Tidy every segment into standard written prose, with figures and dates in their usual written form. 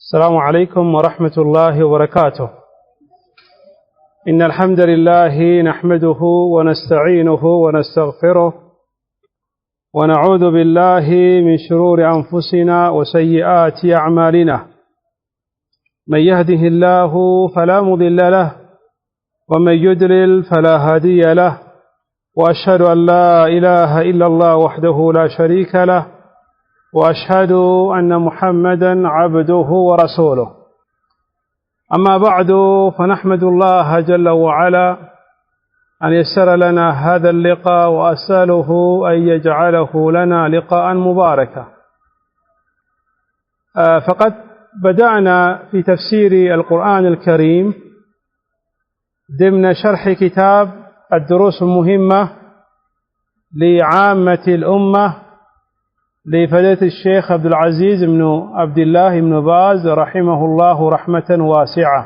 السلام عليكم ورحمة الله وبركاته. إن الحمد لله نحمده ونستعينه ونستغفره ونعوذ بالله من شرور أنفسنا وسيئات أعمالنا. من يهده الله فلا مضل له ومن يضلل فلا هادي له، وأشهد أن لا إله إلا الله وحده لا شريك له، وأشهد أن محمدا عبده ورسوله. أما بعد، فنحمد الله جل وعلا أن يسر لنا هذا اللقاء، وأسأله أن يجعله لنا لقاء مباركا. فقد بدأنا في تفسير القرآن الكريم ضمن شرح كتاب الدروس المهمة لعامة الأمة لفضيلة الشيخ عبد العزيز بن عبد الله بن باز رحمه الله رحمة واسعة.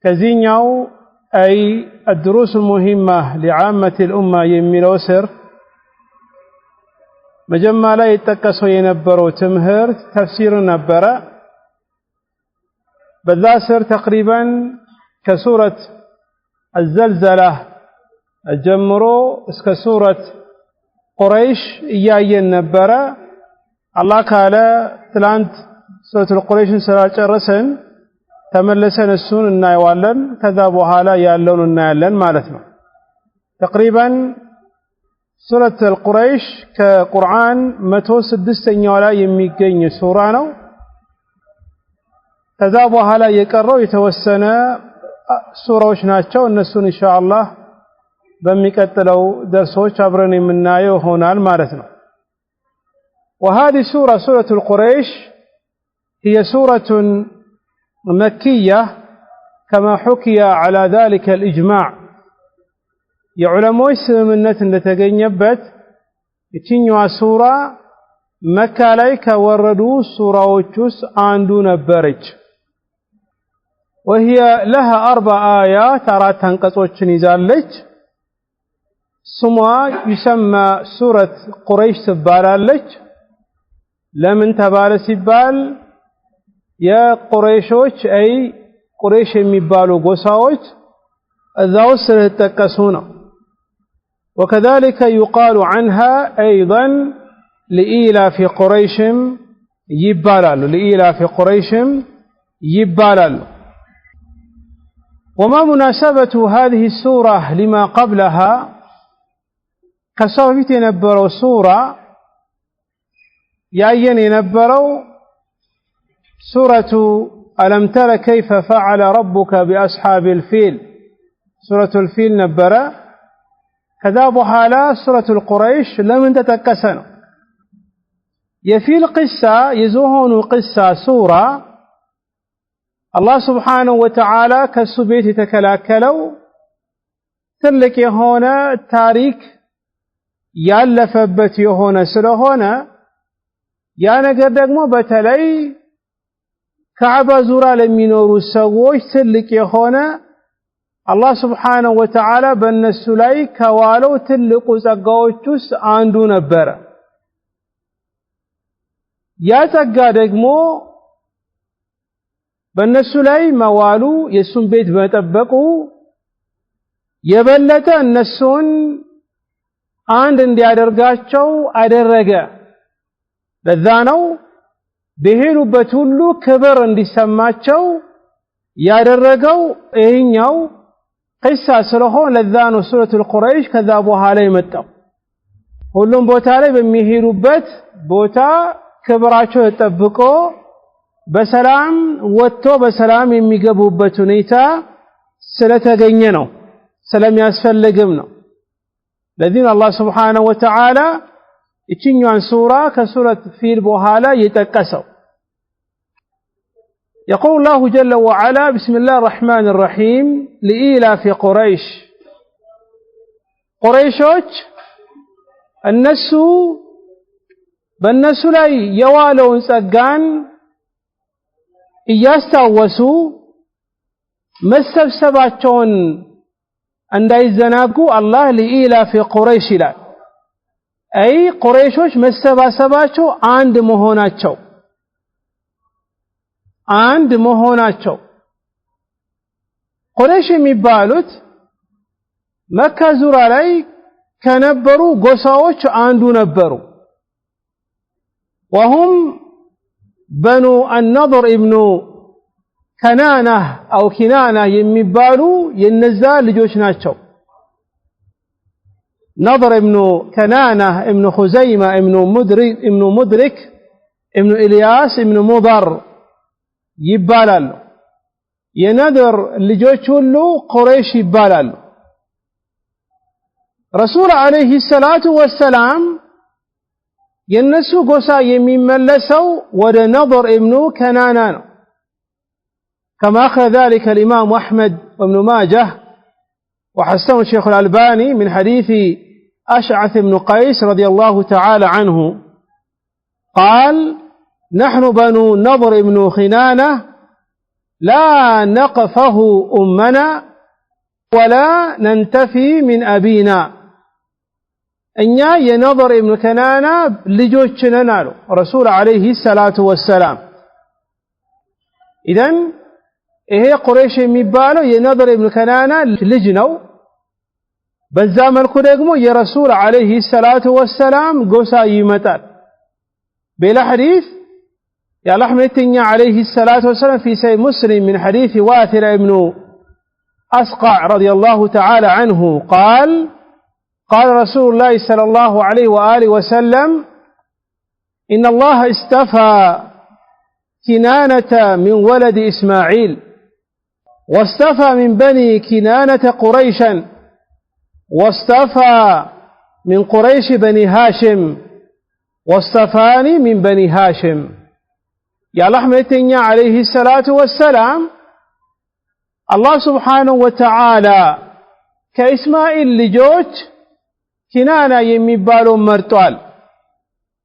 كزينيو أي الدروس المهمة لعامة الأمة يميلو سر مجمع لا يتكسو ينبرو تمهر تفسير نبرة بذا سر تقريبا كسورة الزلزلة الجمرو كسورة قريش إياين نبرة. الله قال تلانت سورة القريش سراج الرسن تملسن السون النايوالن كذا بوهالا يالون النايلن مالتنا. تقريبا سورة القريش كقرآن 106 ولا يميقين سورانو كذا بوهالا يكرروا يتوسنا سوروش ناتشو النسون إن شاء الله بمكتلو درسوش عبرني من نايو هنا المارثنا. وهذه سورة القريش هي سورة مكية كما حكي على ذلك الإجماع. يعلموا سمنة لتجنبت يتنيوا سورة مكة ليك وردوا سورة وجوس عندنا برج، وهي لها 4 آيات ترى تنقصوش نزالج. سموا يسمى سورة قريش تبالالج. لمن تبال سبال يا قريشوش أي قريش مبالو قصاوش الذو سرتكسون. وكذلك يقال عنها أيضا لإيلاف قريش يبالالو، لإيلاف قريش يبالالو. وما مناسبة هذه السورة لما قبلها؟ كسوف ينبروا سورة يأين ينبروا سورة ألم تر كيف فعل ربك بأصحاب الفيل، سورة الفيل نبرة. كذا بحالا سورة القريش لم تتكسن يفي القصة يزوهون قصة سورة الله سبحانه وتعالى كالسبيت تكلاكلوا تلك هنا تاريخ ያለፈበት የሆነ ስለሆነ ያ ነገር ደግሞ በተለይ ካዕባ ዙራ ለሚኖሩ ሰዎች ትልቅ የሆነ አላህ Subhanahu Wa Ta'ala በእነሱ ላይ ከዋለው ትልቁ ጸጋዎች ውስጥ አንዱ ነበር። ያ ጸጋ ደግሞ በእነሱ ላይ መዋሉ የሱን ቤት መጠበቁ የበለጠ እነሱን አንድ እንዲያደርጋቸው አደረገ። ለዛ ነው በሄዱበት ሁሉ ክብር እንዲሰማቸው ያደረገው ይሄኛው ቂሳ ስለሆነ ለዛ ነው ሱረቱል ቁረይሽ ከዛ በኋላ የመጣው። ሁሉም ቦታ ላይ በሚሄዱበት ቦታ ክብራቸው ተጠብቆ በሰላም ወጥቶ በሰላም የሚገቡበት ሁኔታ ስለተገኘ ነው፣ ስለሚያስፈልግም ነው። الذين الله سبحانه وتعالى يتنيوان سورة كسورة فيل بوهالا يتكسوا. يقول الله جل وعلا بسم الله الرحمن الرحيم لإيلاف قريش. قريشوች እነሱ በእነሱ ላይ የዋለውን ጸጋን እያስታወሱ መሰብሰባቸውን እንዳይዘናጉ አላህ ለኢላፊ ቁረይሽ ይላል። አይ ቁረይሾች መሰባሰባቸው አንድ መሆናቸው አንድ መሆናቸው ቁረይሽ የሚባሉት መካ ዙሪያ ላይ ከነበሩ ጎሳዎች አንዱ ነበሩ وهم بنو النضر ابن كنانة أو كنانة የሚባሉ የነዛ ልጆች ናቸው نضر ابن كنانة ابن خزيمة ابن مدرك ابن إلياس ابن مضر ይባላሉ የነድር ልጆች ሁሉ ቁረይሽ ይባላሉ ረሱል አለይሂ ሰላቱ ወሰላም የነሱ ጎሳ የሚመለሰው ወደ ነድር ኢብኑ ከናና ነው كما أخذ ذلك الإمام أحمد وابن ماجه وحسنه الشيخ الألباني من حديث أشعث بن قيس رضي الله تعالى عنه قال نحن بنو نضر بن خنانة لا نقفه أمنا ولا ننتفي من أبينا أنيا ينظر ابن كنانة لجوجنا نالو رسول عليه الصلاة والسلام إذن إيه قريش ميبالو ينظر ابن كنانة لجنو بزام الكدقمو يا رسول عليه الصلاة والسلام قوسا يمتال بلا حديث يا لحمتني عليه الصلاة والسلام في سيد مسلم من حديث واثر ابن أسقع رضي الله تعالى عنه قال رسول الله صلى الله عليه وآله وسلم إن الله استفى كنانة من ولد إسماعيل واستفى من بني كنانة قريشا واستفى من قريش بني هاشم واستفاني من بني هاشم يا لحمتني عليه الصلاة والسلام الله سبحانه وتعالى كإسماعيل لجوج كنانة يميبالو مرتوال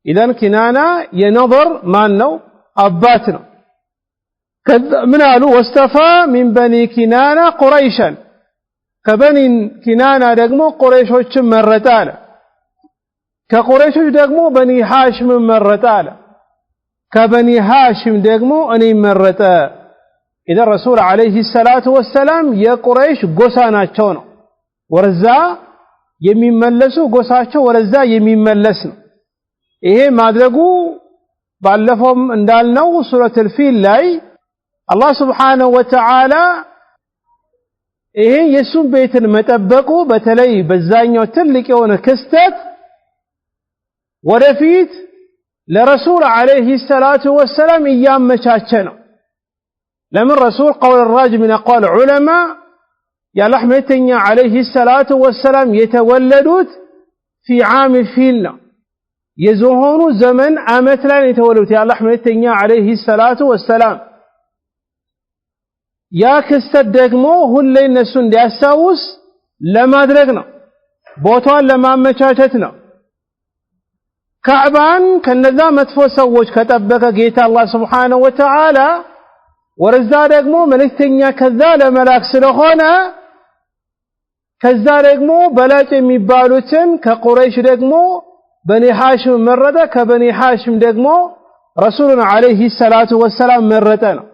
إذن كنانة ينظر مانو أباتنا من قالوا واستفى من بني كنانة قريشا كبني كنانة دقمو قريشوش مرتالا كقريشوش دقمو بني هاشم مرتالا كبني هاشم دقمو أني مرتا إذا الرسول عليه الصلاة والسلام يا قريش قسانا چونو ورزا يميملسو قساچو ورزا يميملسن إيه مادرقو بالفهم اندالنو سورة الفيل لاي الله سبحانه وتعالى إيه يسون بيت المتبقو بتلي بزانيو تلك يونا كستت ورفيت لرسول عليه الصلاة والسلام إيام مشاچنو لمن رسول قول الراجل من أقوال علماء يا لحمتني عليه الصلاة والسلام يتولدوت في عام الفيل يزهون زمن عامتلا يتولدوت يا لحمتني عليه الصلاة والسلام يا كستدقمو هل النسون دي أساوس لما درقنا بوطوان لما مشاشتنا كعبان كنذا متفو سووش كتبك قيت الله سبحانه وتعالى ورزا ደግሞ መልእክተኛ ከዛ ለመላክ ስለሆነ ከዛ ደግሞ በላጭ የሚባሉትን ከቁረይሽ ደግሞ በኒ ሃሽም መረጠ ከበኒ ሃሽም ደግሞ ረሱሉን አለይሂ ሰላቱ ወሰላም መረጠ ነው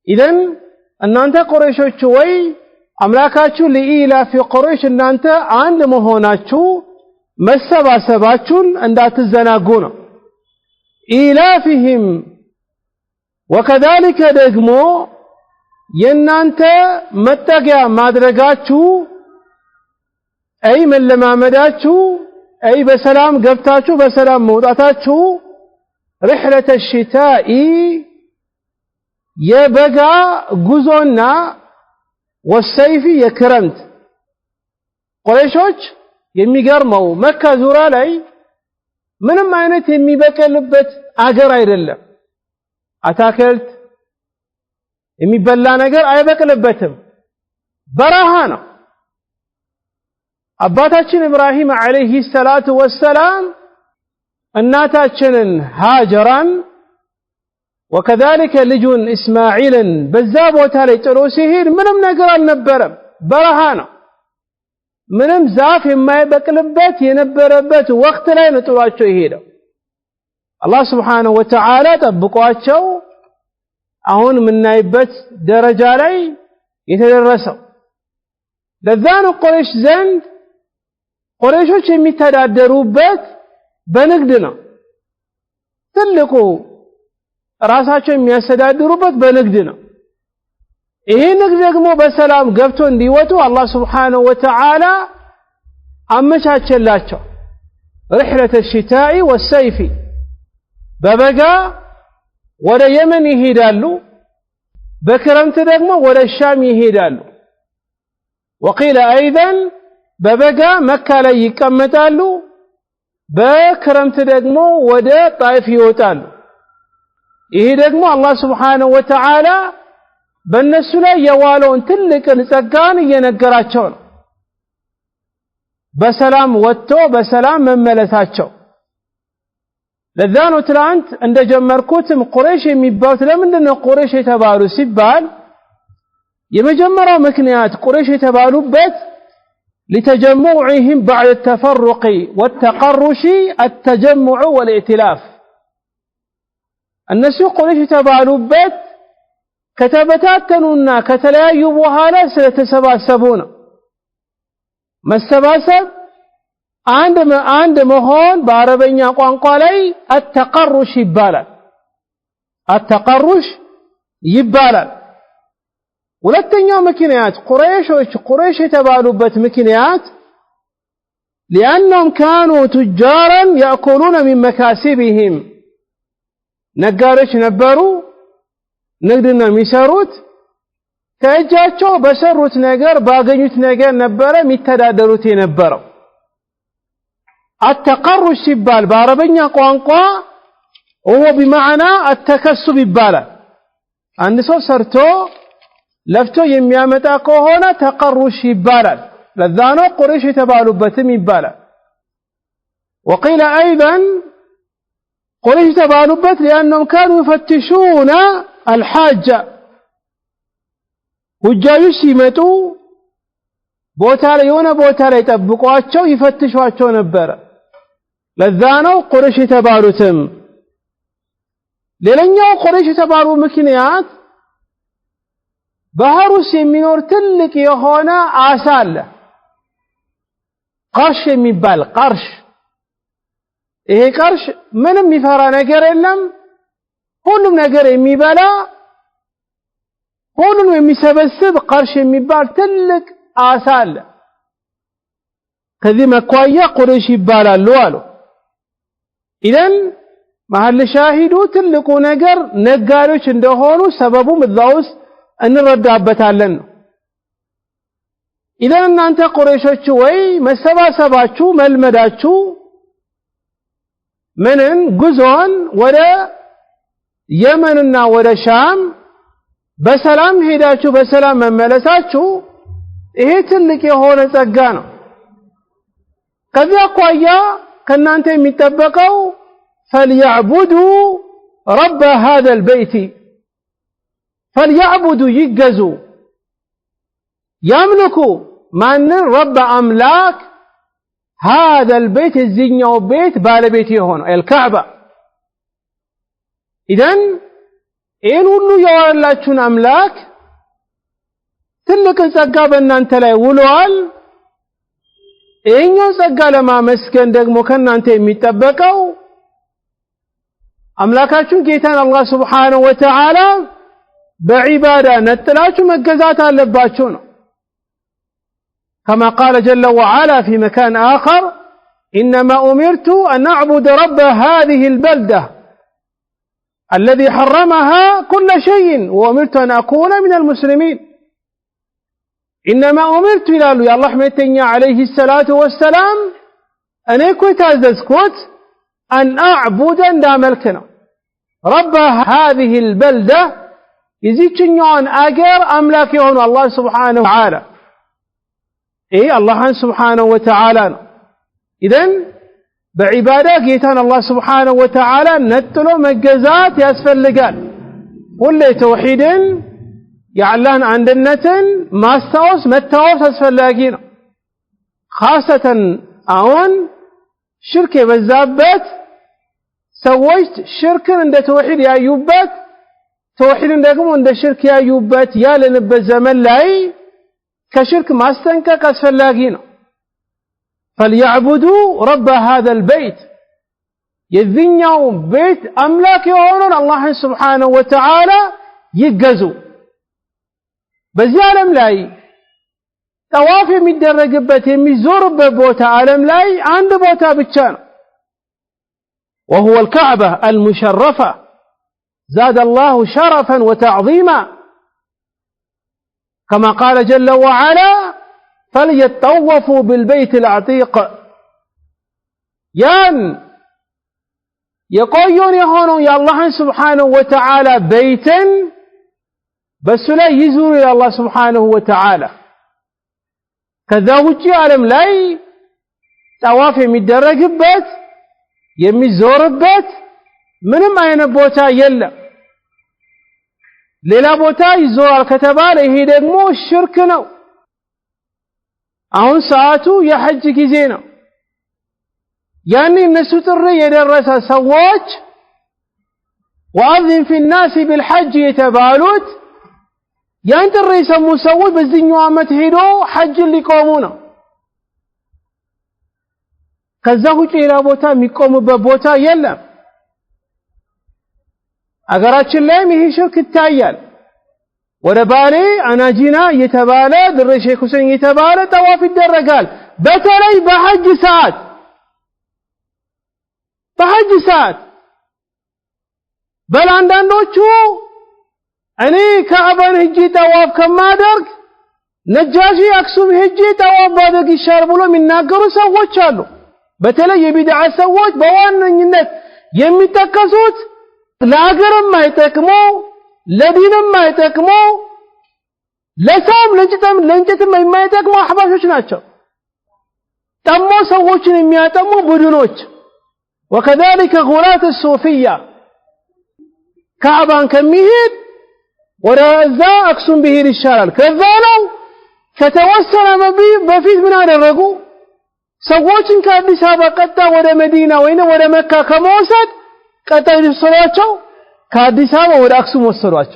ኢዘን እናንተ ቁረይሾች ወይ አምላካችሁ ለኢላፊ ቁረይሽ እናንተ አንድ መሆናችሁ መሰባሰባችሁን እንዳትዘናጉ ነው ኢላፊህም وكذلك ደግሞ የናንተ መጠጊያ ማድረጋችሁ አይ መለማመዳችሁ አይ በሰላም ገብታችሁ በሰላም መውጣታችሁ رحلة الشتاء የበጋ ጉዞና والصيف የክረምት ቁረይሾች የሚገርመው መካ ዙሪያ ላይ ምንም አይነት የሚበቀልበት አገር አይደለም አታክልት የሚበላ ነገር አይበቅልበትም በረሃ ነው አባታችን ኢብራሂም አለይሂ ሰላቱ ወሰላም እናታችንን ሃጀራን وكذلك ልጁን እስማዒልን በዛ ቦታ ላይ ጥሎ ሲሄድ ምንም ነገር አልነበረም በረሃ ነው ምንም ዛፍ የማይበቅልበት የነበረበት ወቅት ላይ ነው ጥሏቸው ይሄዳል الله سبحانه وتعالى طبقواቸው አሁን ምናይበት ደረጃ ላይ የተደረሰው ለዛን ቁረይሽ ዘንድ ቁረይሾች የሚተዳደሩበት በንግድ ነው ትልቁ ራሳቸው የሚያስተዳድሩበት በንግድ ነው ይሄ ንግድ ደግሞ በሰላም ገብቶ እንዲወጡ አላህ Subhanahu Wa Ta'ala አመቻቸላቸው رحلة الشتاء والصيف በበጋ ወደ የመን ይሄዳሉ በክረምት ደግሞ ወደ ሻም ይሄዳሉ وقيل ايضا በበጋ መካ ላይ ይቀመጣሉ በክረምት ደግሞ ወደ ጣይፍ ይወጣሉ ይሄ ደግሞ አላህ Subhanahu Wa Ta'ala በእነሱ ላይ የዋለውን ትልቅን ጸጋን እየነገራቸው ነው በሰላም ወጥቶ በሰላም መመለሳቸው ለዛኑ ትላንት እንደጀመርኩትም ቁረይሽ የሚባሉት ለምንድነው ቁረይሽ የተባሉ ሲባል የመጀመሪያው ምክንያት ቁረይሽ የተባሉበት لتجمعهم بعد التفرق والتقرش التجمع والائتلاف الناس ቁረይሽ የተባሉበት ከተበታተኑና ከተለያዩ በኋላ ስለተሰባሰቡ ነው መሰባሰብ አንድ መሆን በአረበኛ ቋንቋ ላይ التقرش ይባላል التقرش ይባላል ሁለተኛው ምክንያት ቁረይሽ የተባሉበት ምክንያት لانهم كانوا تجارا ياكلون من مكاسبهم ነጋዴዎች ነበሩ ንግድና የሚሰሩት ከእጃቸው በሰሩት ነገር ባገኙት ነገር ነበረ የሚተዳደሩት የነበረው التقرش ሲባል በአረበኛ ቋንቋ هو بمعنى التكسب ይባላል አንድ ሰው ሰርቶ ለፍቶ የሚያመጣ ከሆነ ተቀሩሽ ይባላል ለዛ ነው ቁረይሽ የተባሉበትም ይባላል وقيل ايضا ቁረይሽ የተባሉበት لانهم كانوا يفتشون الحاجة ሁጃጆች ሲመጡ ቦታ ላይ የሆነ ቦታ ላይ ጠብቋቸው ይፈትሿቸው ነበር ለዛ ነው ቁረይሽ የተባሉትም ሌላኛው ቁረይሽ የተባሉ ምክንያት ባህር ውስጥ የሚኖር ትልቅ የሆነ አሳ አለ ቀርሽ የሚባል ቀርሽ ይሄ ቀርሽ ምንም ይፈራ ነገር የለም ሁሉም ነገር የሚበላ ሁሉም የሚሰበስብ ቀርሽ የሚባል ትልቅ አሳ አለ ከዚህ መኳያ ቁረይሽ ይባላሉ አሉ ኢደን መሐል ሻሂዱ ትልቁ ነገር ነጋዴዎች እንደሆኑ ሰበቡም እዛውስ እንረዳበታለን ኢደን እናንተ ቁረይሾች ወይ መሰባሰባችሁ መልመዳችሁ ምንን ጉዞን ወደ የመንና ወደ ሻም በሰላም ሄዳችሁ በሰላም መመለሳችሁ ይሄ ትልቅ የሆነ ጸጋ ነው ከዚያ አኳያ ከናንተ የሚጠበቀው فليعبدوا رب هذا البيت فليعبدوا يجزوا يملكوا من رب أملاك هذا البيت الزينيو بيت بالبيتي هون الكعبة إذن إن ሁሉ ያወላችሁን አምላክ ትልቅ ጸጋ በእናንተ ላይ ውሏል እኛው ጸጋ ለማመስገን ደግሞ ከናንተ የሚጠበቀው አምላካችሁን ጌታን አላህ Subhanahu Wa Ta'ala በዒባዳ ነጥላችሁ መገዛት አለባችሁ ነው كما قال جل وعلا في مكان آخر إنما أمرت أن أعبد رب هذه البلدة الذي حرمها كل شيء وأمرت أن أكون من المسلمين إنما أمرت إلى الله متنيا عليه الصلاة والسلام أن يكون تازدكوت أن أعبد داملكنا رب هذه البلدة يزيدشنيون أجر أملاك يهون الله سبحانه وتعالى إيه الله سبحانه وتعالى إذن بعبادة جيتان الله سبحانه وتعالى نتلو مجزات يسفل لقال كل توحيد يعلان عند النتن ما استوس متوس أسفل لاقينا خاصة أون شركة بالزابات سويت شركة عند توحيد يا يوبات ተውሂድን ደግሞ እንደ ሽርክ ያዩበት ያለንበት ዘመን ላይ ከሽርክ ማስጠንቀቅ አስፈላጊ ነው فليعبدوا رب هذا البيت የዚህኛው ቤት አምላክ የሆነውን አላህን ስብሓነሁ ወተዓላ ይገዙ በዚህ ዓለም ላይ ጠዋፍ የሚደረግበት የሚዞርበት ቦታ ዓለም ላይ አንድ ቦታ ብቻ ነው وهو الكعبة المشرفة زاد الله شرفا وتعظيما كما قال جل وعلا فليطوفوا بالبيت العتيق ያን የቆዩን የሆነው የአላህን ስብሓነሁ ወተዓላ ቤትን በሱ ላይ ይዙሩ የአላህ ስብሓነሁ ወተዓላ ከዛ ውጪ ዓለም ላይ ጠዋፍ የሚደረግበት የሚዞርበት ምንም አይነት ቦታ የለም ሌላ ቦታ ይዞራል ከተባለ ይሄ ደግሞ ሽርክ ነው አሁን ሰዓቱ የሐጅ ጊዜ ነው ያኔ እነሱ ጥሪ የደረሰ ሰዎች وأذن في الناس بالحج የተባሉት ያን ጥሪ የሰሙ ሰዎች በዚህኛው ዓመት ሄዶ ሐጅ ሊቆሙ ነው ከዛ ውጪ ሌላ ቦታ የሚቆሙበት ቦታ የለም አገራችን ላይም ይሄ ሽርክ ይታያል ወደ ባሌ አናጂና የተባለ ድሬ ሼክ ሁሴን የተባለ ጠዋፍ ይደረጋል በተለይ በሐጅ ሰዓት በላንዳንዶቹ እኔ ከአባን ሂጂ ጠዋፍ ከማደርግ ነጃሺ አክሱም ሂጂ ጠዋፍ ባደርግ ይሻል ብሎ የሚናገሩ ሰዎች አሉ በተለይ የቢድዓ ሰዎች በዋነኝነት የሚጠቀሱት ለአገርም አይጠቅሙ ለዲንም አይጠቅሙ ለሰውም ለእንጨትም የማይጠቅሙ አህባሾች ናቸው ጠሞ ሰዎችን የሚያጠሙ ቡድኖች وكذلك غلاة الصوفية كعبان كميهد ورزا أكسم به للشلال كذا لو كتوسل بفيد من هذا الرقو سووشن كأدس هذا قطع ودا مدينة ودا مكة كموسد قطع الصلاة كأدس هذا ودا أكسم والصلاة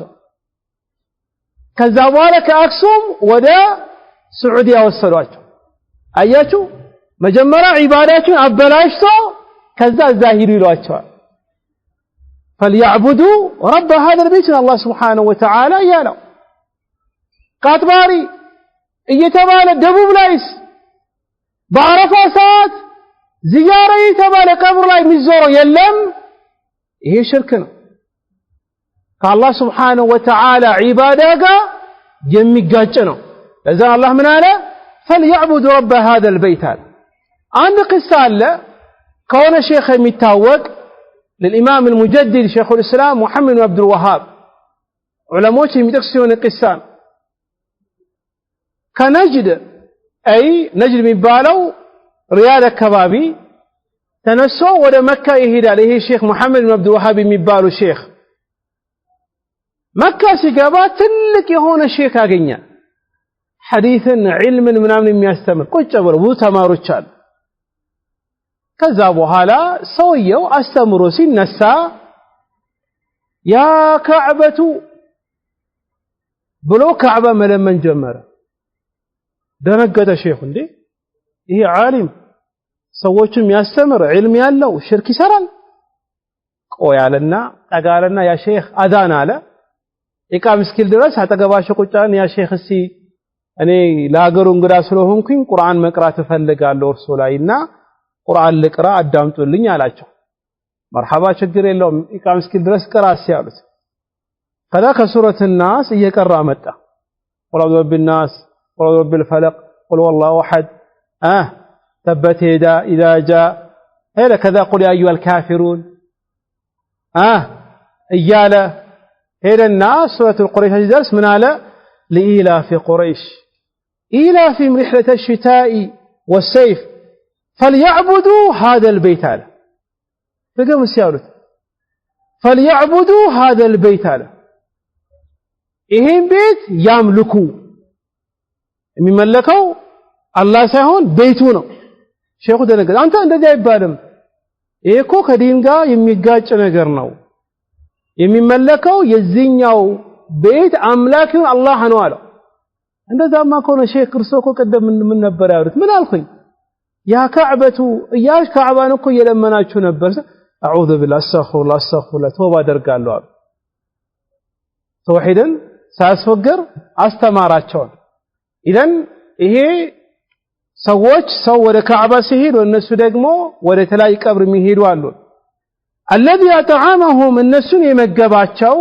كذا بارك أكسم ودا سعودية والصلاة أياتو مجمرة عبادات أبلاشتو كذا الزاهر يلواتشوال فليعبدوا رب هذا البيت الله سبحانه وتعالى يالو قاتباري እየተባለ ደቡብ ላይስ በአረፋ ሰዓት ዚያራ እየተባለ ቀብር ላይ የሚዞረው የለም ይሄ ሽርክ ነው ከአላህ ስብሓነሁ ወተዓላ ዒባዳ ጋር የሚጋጭ ነው ለዛ አላህ ምን አለ فليعبدوا رب هذا البيت አንድ ቅሳ አለ كون شيخ የሚታወቅ للإمام المجدد شيخ الإسلام محمد بن عبد الوهاب علماء የሚጠቅሱን ቅሳን ከነጅድ أي نجد የሚባለው ሪያድ አካባቢ ተነሶ ወደ መካ ይሄዳል ይሄ ሼክ መሐመድ ብን አብዱል ወሃብ የሚባሉ ሼክ መካ ሲገባ ትልቅ የሆነ ሼክ አገኘ ሐዲስን ዒልምን ምናምን የሚያስተምር ቁጭ ብለው ብዙ ተማሪዎች አሉ ከዛ በኋላ ሰውየው አስተምሮ ሲነሳ ያ ከዕበቱ ብሎ ከዕባ መለመን ጀመረ ደነገጠ ሼኹ እንዴ ይሄ ዓሊም ሰዎችም ያስተምር ዒልም ያለው ሽርክ ይሰራል ቆያለና ጠጋለና ያ ሼኽ አዛን አለ ኢቃም እስኪል ድረስ አጠገባቸው ቁጫን ያ ሼኽ እሲ እኔ ለሀገሩ እንግዳ ስለሆንኩኝ ቁርአን መቅራት እፈልጋለሁ እርሶ ላይና ቁርአን ልቅራ አዳምጡልኝ አላቸው መርሐባ ችግር የለውም ኢቃም እስኪል ድረስ ቅራ ሲያሉት ከዛ ከሱረቱ الناس እየቀራ መጣ ቁል አዑዙ ቢናስ ቁል አዑዙ ቢልፈለቅ ቁል ወላሁ አሐድ تبت يدا إذا جاء هذا كذا قل يا أيها الكافرون إياله هذا الناس سورة القريش درس من على لإيلاف قريش إيلافهم رحلة الشتاء والصيف فليعبدوا هذا البيت هذا فقام السيارة فليعبدوا هذا البيت هذا إهم بيت يملكوا من ملكوا الله سيهون بيتونه ሼኹ ደነገጠ አንተ እንደዚህ አይባልም ይሄ እኮ ከዲን ጋር የሚጋጭ ነገር ነው የሚመለከው የዚህኛው ቤት አምላኪውን አላህ ነው አለው እንደዛማ ከሆነ ሼክ ክርስቶኮ ቀደም ምን ነበር ያሉት ምን አልኩኝ ያ ካዕበቱ ያሽ ካዕባን እኮ የለመናችሁ ነበር አዑዙ ቢላህ አስተግፊሩላህ ተውባ አደርጋለሁ አሉ ተውሂድን ሳያስፈግር አስተማራቸው ኢደን ይሄ ሰዎች ሰው ወደ ካዕባ ሲሄድ እነሱ ደግሞ ወደ ተላይ ቀብር የሚሄዱ አሉ الذي أطعمهم النسون يمجباتشو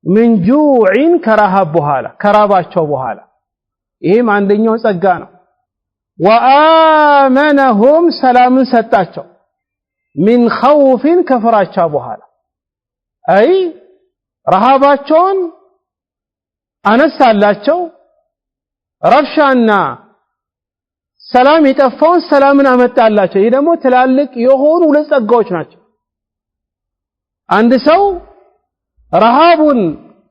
من جوع كراهب بحالا كراباتشو بحالا إيهم عندنيو سجانا وآمنهم سلام ستاتشو من خوف كفراتشو بحالا أي رهاباتشون أنسالاتشو رفشانا سلام يتفون سلامنا متالاتشو إذا مو تلالك يهون ولسأقوش ناتشو አንድ ሰው ረሃቡን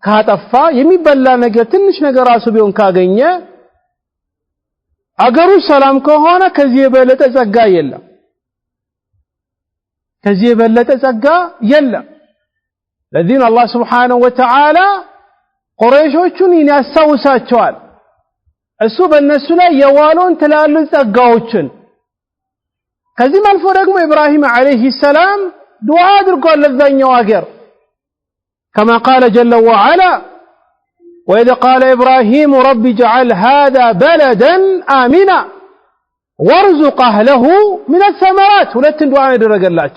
ካጠፋ የሚበላ ነገር ትንሽ ነገር ራሱ ቢሆን ካገኘ አገሩ ሰላም ከሆነ ከዚህ የበለጠ ጸጋ የለም ከዚህ የበለጠ ጸጋ የለም ለዚህ አላህ Subhanahu Wa Ta'ala ቁረይሾቹን ያሳውሳቸዋል እሱ በእነሱ ላይ የዋሉን ትላልቅ ጸጋዎችን ከዚህ አልፎ ደግሞ ኢብራሂም አለይሂ ሰላም دعاء درقوا للذين واقر كما قال جل وعلا وإذا قال إبراهيم رب اجعل هذا بلدا آمنا وارزق أهله من الثمرات ولتن دعاء درق الله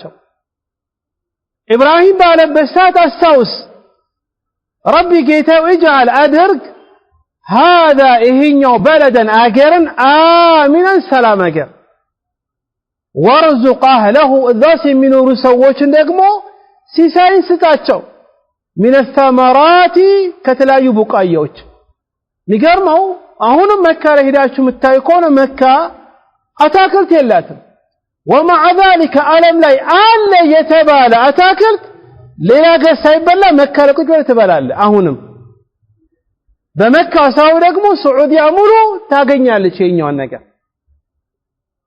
إبراهيم بالبسات السوس ربي قيته اجعل أدرك هذا إهنيو بلدا آقرا آمنا سلام آقر ወርዙቅ አህለሁ እዛስ የሚኖሩ ሰዎችን ደግሞ ሲሳይን ስጣቸው من الثمرات ከተለያዩ ቡቃያዎች ንገርመው አሁንም መካ ላይ ሄዳችሁ መታይ ከሆነ መካ አታክልት የላትም ومع ذلك ዓለም ላይ አለ የተባለ አታክልት ሌላ ገር ሳይበላ መካ ላይ ቁጭ ብለህ ትበላለህ አሁንም በመካ ሰው ደግሞ ሱዑዲያ ሙሉ ታገኛለች የኛውን ነገር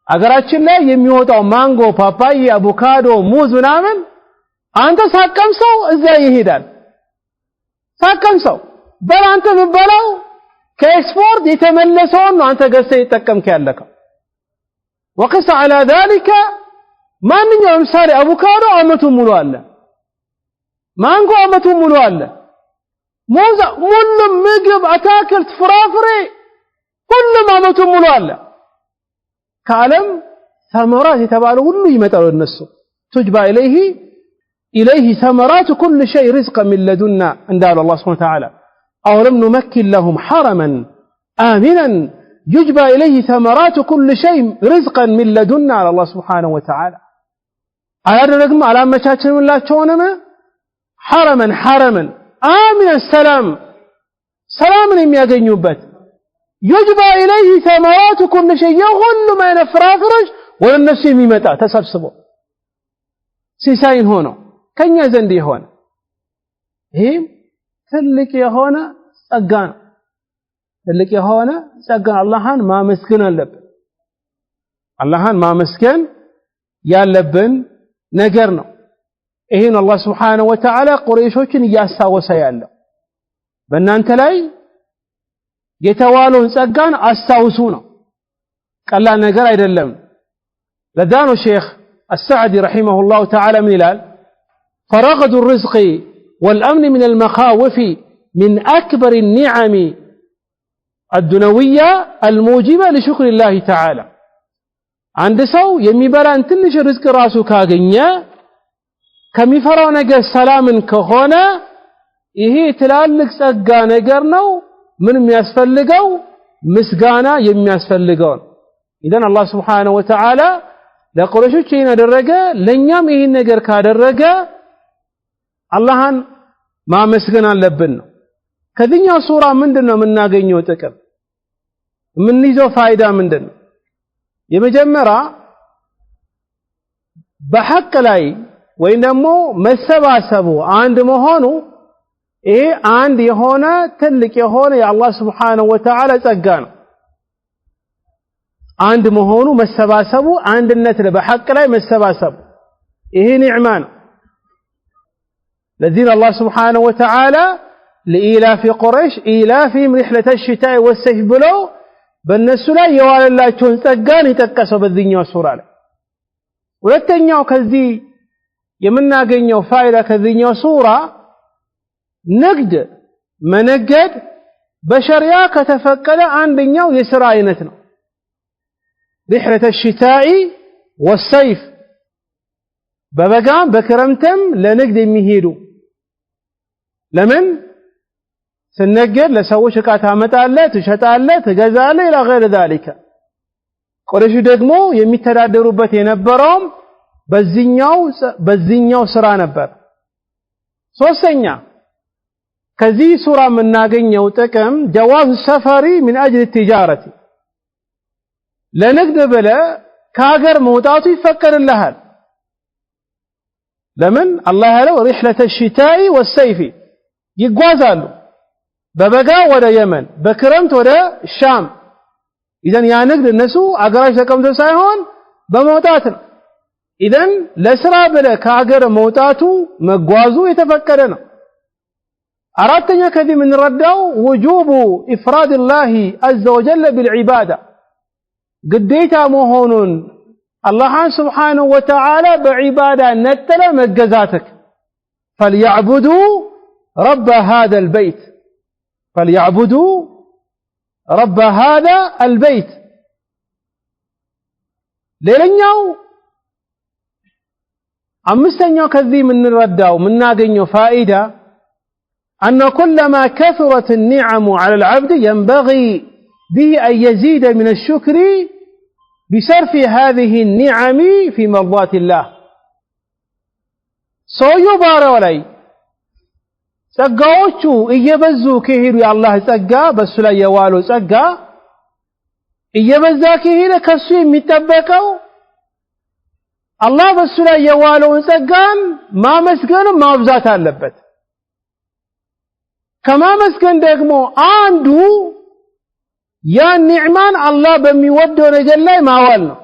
አገራችን ላይ የሚወጣው ማንጎ ፓፓያ አቮካዶ ሙዝ ምናምን አንተ ሳቀምሰው እዛ ይሄዳል ሳቀምሰው በላንተ ምበላው ከኤክስፖርት የተመለሰው ነው አንተ ገዝተህ ይተከምክ ያለከው وقس على ذلك ማንኛውም ምሳሌ አቮካዶ አመቱ ሙሉ አለ ማንጎ አመቱ ሙሉ አለ ሙዝ ሁሉም ምግብ አታክልት ፍራፍሬ ሁሉም አመቱ ሙሉ አለ كعلم ثمرات يتبالو كله يمتلو الناس تجبى إليه ثمرات كل شيء رزقا من لدنا عند الله سبحانه وتعالى أولم نمكن لهم حرما آمنا يجبى إليه ثمرات كل شيء رزقا من لدنا على الله سبحانه وتعالى على الرقم على مشاكل من الله شونما حرما آمنا سلام يمياقين يبت يجبى إليه ثمرات كل شيء يغل ما ينفرافرج وللنفس يميمتا تسبسبه سيساين هنا كن يزندي هنا هم تلك يهونا سقان تلك يهونا سقان اللهان ما مسكن اللب اللهان ما مسكن يالبن نقرنا إهين الله سبحانه وتعالى قريشوكين ياسا وسيالا بنا انت لاي የተዋሉን ጸጋን አስተውሱ ነው ቀላል ነገር አይደለም ለዳኑ ሼክ السعدي رحمه الله تعالى من الال فرغد الرزق والأمن من المخاوف من أكبر النعم الدنوية الموجبة لشكر الله تعالى عند سو يميبلان تنش رزق راسو كاغنيا كميفراو ነገር ሰላምን ከሆነ ይሄ ትላልቅ ጸጋ ነገር ነው ምን የሚያስፈልገው ምስጋና የሚያስፈልገው ኢደን አላህ Subhanahu Wa Ta'ala ለቁረይሾች ይሄን አደረገ ለኛም ይሄን ነገር ካደረገ አላህን ማመስገን አለብን ከዚህኛው ሱራ ምንድነው የምናገኘው ጥቅም የምንይዘው ፋይዳ ምንድነው የመጀመሪያ በሐቅ ላይ ወይ ደግሞ መሰባሰቡ አንድ መሆኑ ይሄ አንድ የሆነ ትልቅ የሆነ የአላህ Subhanahu Wa Ta'ala ጸጋ ነው አንድ መሆኑ መሰባሰቡ አንድነት በሐቅ ላይ መሰባሰቡ ይሄ ኒዕማ ነው الذين الله سبحانه وتعالى لإيلاف قريش إيلافهم رحلة الشتاء والصيف بلو بالنسو لا يوال الله چون ጸጋን يتكسوا በዚህኛው ሱራ ላይ ሁለተኛው ከዚህ የምናገኘው ፋይዳ ከዚህኛው ሱራ ንግድ መነገድ በሸሪዓ ከተፈቀደ አንደኛው የሥራ አይነት ነው رحلة الشتاء والصيف በበጋም በክረምትም ለንግድ የሚሄዱ ለምን ስነገድ ለሰዎች ዕቃ ታመጣለህ ትሸጣለህ ትገዛለህ ኢላ غير ذلك ቁረይሽ ደግሞ የሚተዳደሩበት የነበረውም በዚህኛው ስራ ነበር ሶስተኛ ከዚህ ሱራ የምናገኘው ጥቅም ጀዋዝ ሰፈሪ من اجل التجاره ለንግድ ብለህ ከሀገር መውጣቱ ይፈቀድልሃል ለምን አላህ ያለው رحلة الشتاء والصيف ይጓዛሉ በበጋ ወደ የመን በክረምት ወደ ሻም ኢዘን ያ ንግድ እነሱ አገራች ተቀምጠው ሳይሆን በመውጣት ነው ኢዘን ለስራ ብለህ ከሀገር መውጣቱ መጓዙ የተፈቀደ ነው አራተኛ ከዚህ የምንረዳው وجوب إفراد الله عز وجل بالعبادة ግዴታ መሆኑን الله سبحانه وتعالى بعبادة نتل مجزاتك فليعبدوا رب هذا البيت فليعبدوا رب هذا البيت ليلنياو أمستنياو كذي من الرداو من ناقنيو فائدة أن كلما كثرت النعم على العبد ينبغي به أن يزيد من الشكر بصرف هذه النعم في مرضات الله سويو بارو لي ጸጋዎቹ እየበዙ ከሄዱ የአላህ ጸጋ በሱ ላይ የዋለው ጸጋ እየበዛ ከሄደ ከሱ የሚጠበቀው አላህ በሱ ላይ የዋለውን ጸጋን ማመስገን ማብዛት አለበት ከማመስገን ደግሞ አንዱ ያ ኒዕማን አላህ በሚወደው ነገር ላይ ማዋል ነው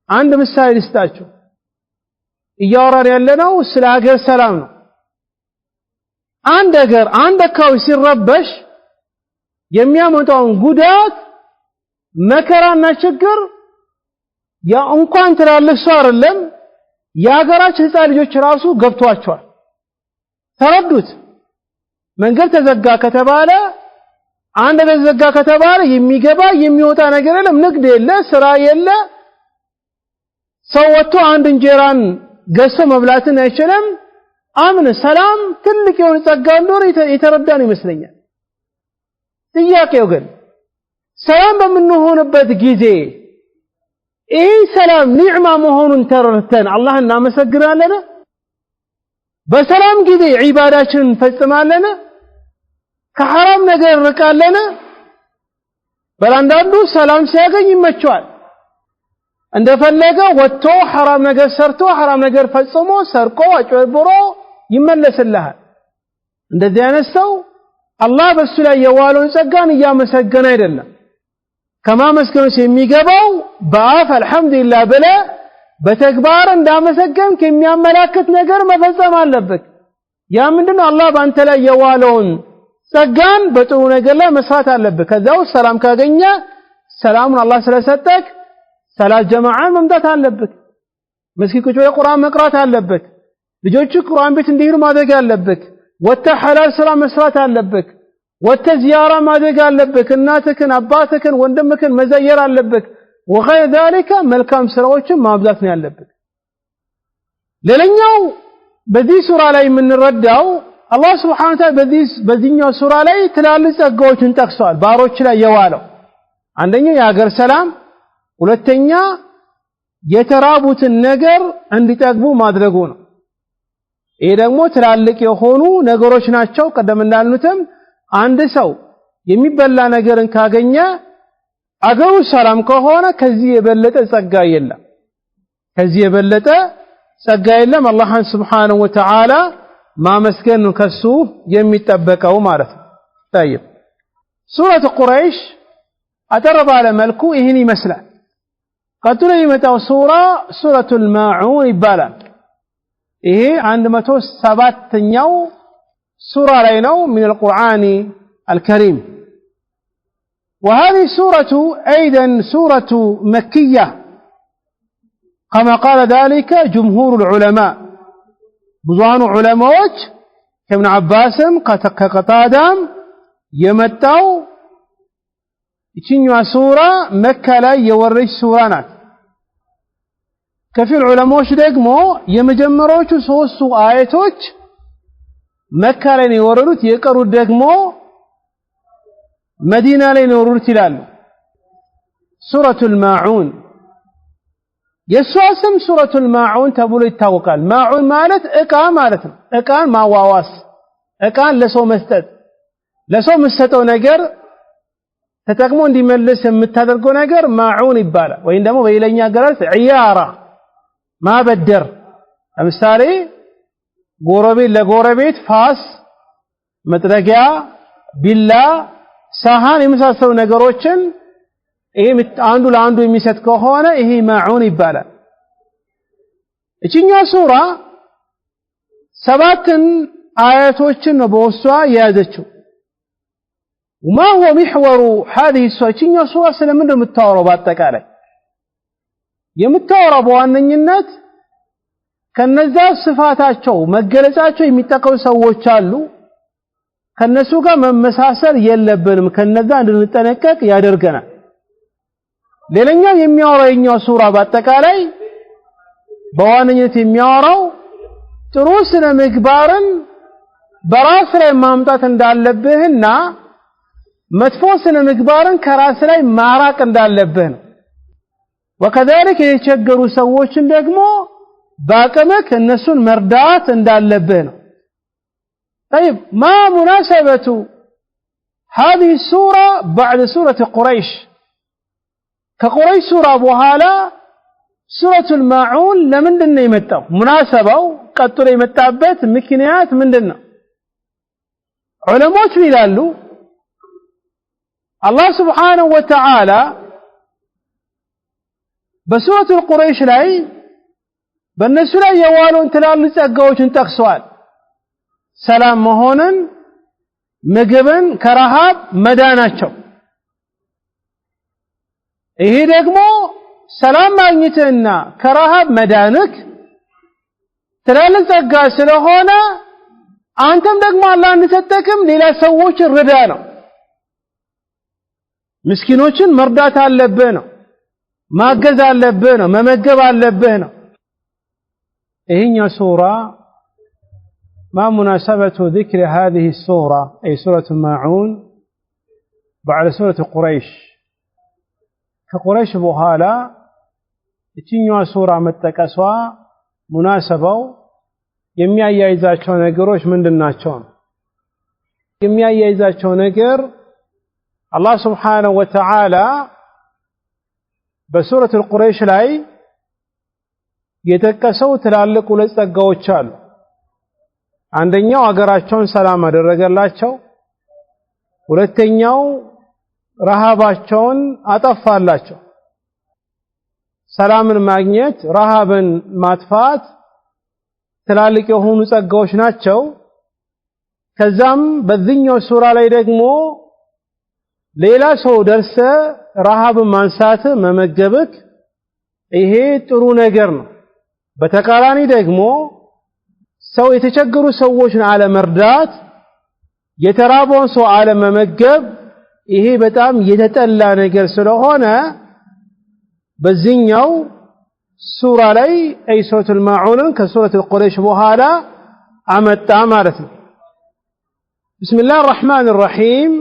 አንድ ምሳሌ ልስጣችሁ እያወራን ያለነው ስለ ሀገር ሰላም ነው አንድ አካባቢ ሲረበሽ የሚያመጣውን ጉዳት መከራና ችግር ያ እንኳን ትላልቅ ሰው አይደለም የሀገራችን ህፃን ልጆች ራሱ ገብቷቸዋል ተረዱት መንገድ ተዘጋ ከተባለ አንድ ተዘጋ ከተባለ የሚገባ የሚወጣ ነገር የለም ንግድ የለ ስራ የለ ሰው ወጥቶ አንድ እንጀራን ገዝቶ መብላትን አይችልም አምን ሰላም ትልቅ የሆነ ጸጋ እንደሆነ የተረዳን ይመስለኛል ጥያቄው ግን ሰላም በምንሆንበት ጊዜ ይህ ሰላም ኒዕማ መሆኑን ተረድተን አላህን እናመሰግናለን በሰላም ጊዜ ዒባዳችንን እንፈጽማለን ከሐራም ነገር ርቃለን በላንዳንዱ ሰላም ሲያገኝ ይመቸዋል እንደፈለገ ወጥቶ حرام ነገር ሰርቶ حرام ነገር ፈጽሞ ሰርቆ አጭበርብሮ ይመለስልሃል እንደዚህ አይነት ሰው አላህ በሱ ላይ የዋለውን ጸጋን እያመሰገነ አይደለም ከማመስገኑስ የሚገባው በአፍ አልহামዱሊላህ ብለ በተግባር እንዳመሰገንክ የሚያመላክት ነገር መፈጸም አለበት ያ ምንድነው አላህ ባንተ ላይ የዋለውን ጸጋን በጥሩ ነገር ላይ መስራት አለበት ከዛው ሰላም ካገኘ ሰላሙን አላህ ስለሰጠክ ሰላት ጀማዓ መምጣት አለበት መስጊድ ቁጭ ብለህ ቁርአን መቅራት አለበት ልጆች ቁርአን ቤት እንዲሄዱ ማድረግ አለበት ወተ ሐላል ስራ መስራት አለበት ወተ ዚያራ ማድረግ አለበት እናትክን አባትክን ወንድምክን መዘየር አለበት وغير ذلك መልካም ስራዎችን ማብዛት ነው ያለበት ሌላኛው በዚህ ሱራ ላይ የምንረዳው አላህ Subhanahu Wa Ta'ala በዚህኛው ሱራ ላይ ትላልቅ ጸጋዎችን ጠቅሷል ባሮች ላይ የዋለው አንደኛው የሀገር ሰላም ሁለተኛ የተራቡትን ነገር እንዲጠግቡ ማድረጉ ነው ይሄ ደግሞ ትላልቅ የሆኑ ነገሮች ናቸው ቀደም እንዳልኑትም አንድ ሰው የሚበላ ነገርን ካገኘ አገሩ ሰላም ከሆነ ከዚህ የበለጠ ጸጋ የለም አላህን Subhanahu Wa Ta'ala ማመስገን ከሱ የሚጠበቀው ማለት ነው طيب ሱረቱ ቁረይሽ አጠር ባለ መልኩ ይህን ይመስላል ቀጥሎ የመጣው ሱረቱል ማዑን ይባላል ይሄ 107ኛው ሱራ ላይ ነው من القرآن الكريم. وهذه السورة أيضا سورة مكية كما قال ذلك جمهور العلماء. ብዙሃኑ ዑለማዎች ከኢብኑ አባስም ከቀታዳም የመጣው ይችኛዋ ሱራ መካ ላይ የወረደች ሱራ ናት። ከፊል ዑለማዎች ደግሞ የመጀመሪያዎቹ 3ቱ አያቶች መካ ላይ ነው የወረዱት፣ የቀሩት ደግሞ መዲና ላይ ነው የወረዱት ይላሉ። ሱረቱል ማዑን የሷ ስም ሱረቱል ማዑን ተብሎ ይታወቃል። ማዑን ማለት ዕቃ ማለት ነው። ዕቃን ማዋዋስ፣ ዕቃን ለሰው መስጠት፣ ለሰው የምትሰጠው ነገር ተጠቅሞ እንዲመልስ የምታደርገው ነገር ማዑን ይባላል። ወይም ደግሞ በሌላኛ አገላለጽ ዒያራ ማበደር። ለምሳሌ ጎረቤት ለጎረቤት ፋስ፣ መጥረጊያ፣ ቢላ፣ ሳህን የመሳሰሉ ነገሮችን ይሄ አንዱ ለአንዱ የሚሰጥ ከሆነ ይሄ ማዑን ይባላል። እቺኛው ሱራ 7 አያቶችን ነው በውስጧ የያዘችው። وما هو محور هذه السورة እቺኛው ሱራ ስለምን ነው የምታወራው? በአጠቃላይ የምታወራው በዋነኝነት ከነዛ ስፋታቸው መገለጻቸው የሚጠቀሙ ሰዎች አሉ። ከነሱ ጋር መመሳሰል የለብንም፣ ከነዛ እንድንጠነቀቅ ያደርገናል። ሌላኛው የሚያወራው የኛው ሱራ በአጠቃላይ በዋነኝነት የሚያወራው ጥሩ ስነ ምግባርን በራስ ላይ ማምጣት እንዳለብህና መጥፎ ስነ ምግባርን ከራስ ላይ ማራቅ እንዳለብህ ነው። ወከذلك የተቸገሩ ሰዎችን ደግሞ በአቅምህ እነሱን መርዳት እንዳለብህ ነው። طيب ما مناسبة هذه السورة بعد سورة قريش؟ ከቁረይሽ ሱራ በኋላ ሱረቱል ማዑን ለምንድን ነው የመጣው? ሙናሰባው ቀጥሎ የመጣበት ምክንያት ምንድነው? ዑለሞች ይላሉ አላህ Subhanahu Wa Ta'ala በሱረቱል ቁረይሽ ላይ በእነሱ ላይ የዋሉን ትላልቅ ጸጋዎችን ጠቅሰዋል። ሰላም መሆንን፣ ምግብን ከረሃብ መዳናቸው። ይሄ ደግሞ ሰላም ማግኘትና ከረሃብ መዳንክ ትላልቅ ጸጋ ስለሆነ አንተም ደግሞ አላህ እንድትጠቀም ሌላ ሰዎች ረዳ ነው። ምስኪኖችን መርዳት አለብህ ነው፣ ማገዝ አለብህ ነው፣ መመገብ አለብህ ነው። ይሄኛው ሱራ ما مناسبة ذكر هذه السورة أي سورة الماعون بعد سورة قريش؟ ከቁረይሽ በኋላ እቺኛዋ ሱራ መጠቀሷ ሙናሰባው የሚያያይዛቸው ነገሮች ምንድናቸው? የሚያያይዛቸው ነገር አላህ Subhanahu Wa Ta'ala በሱረቱል ቁረይሽ ላይ የተጠቀሰው ትላልቅ ሁለት ጸጋዎች አሉ። አንደኛው አገራቸውን ሰላም አደረገላቸው፣ ሁለተኛው ረሃባቸውን አጠፋላቸው። ሰላምን ማግኘት፣ ረሃብን ማጥፋት ትላልቅ የሆኑ ጸጋዎች ናቸው። ከዛም በዚህኛው ሱራ ላይ ደግሞ ሌላ ሰው ደርሰ ረሃብን ማንሳት መመገብክ ይሄ ጥሩ ነገር ነው። በተቃራኒ ደግሞ ሰው የተቸገሩ ሰዎችን አለመርዳት፣ የተራበውን ሰው አለመመገብ ይሄ በጣም የተጠላ ነገር ስለሆነ በዚህኛው ሱራ ላይ አይ ሱረቱል ማዑንን ከሱረቱል ቁረይሽ በኋላ አመጣ ማለት ነው። ቢስሚላህ الرحمن الرحيم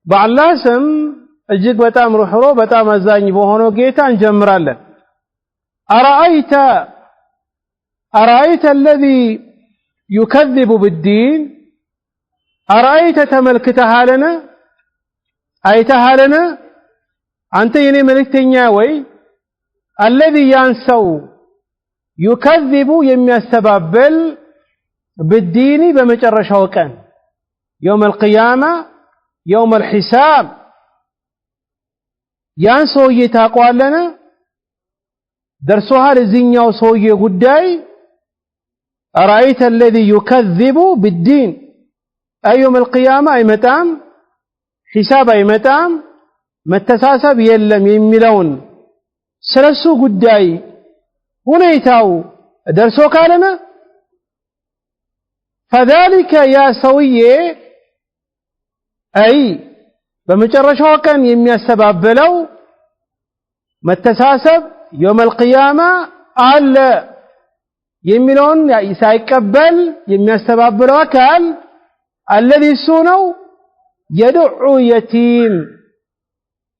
በአላህ ስም እጅግ በጣም ሩህሩህ በጣም አዛኝ በሆነው ጌታ እንጀምራለን። أرأيت الذي يكذب بالدين أرأيت تملكتها لنا أيتها لنا أنت يني ملكتنيا وي الذي ينسو يكذب يميستبابل بالدين بمجرشه كان يوم القيامة يوم الحساب ينسو يتاقوال لنا درسوها لزينيا وصوية قداي أرأيت الذي يكذب بالدين أيوم القيامة أيمتام حساب أيمتام متساسب يلم يملون سلسو قداي هنيتاو درسو كالنا فذلك يا سوية أي بمجرشو كان يمي السباب بلو متساسب يوم القيامة على يملون سيقبل يمي السباب بلو كان الذي سونو يدعو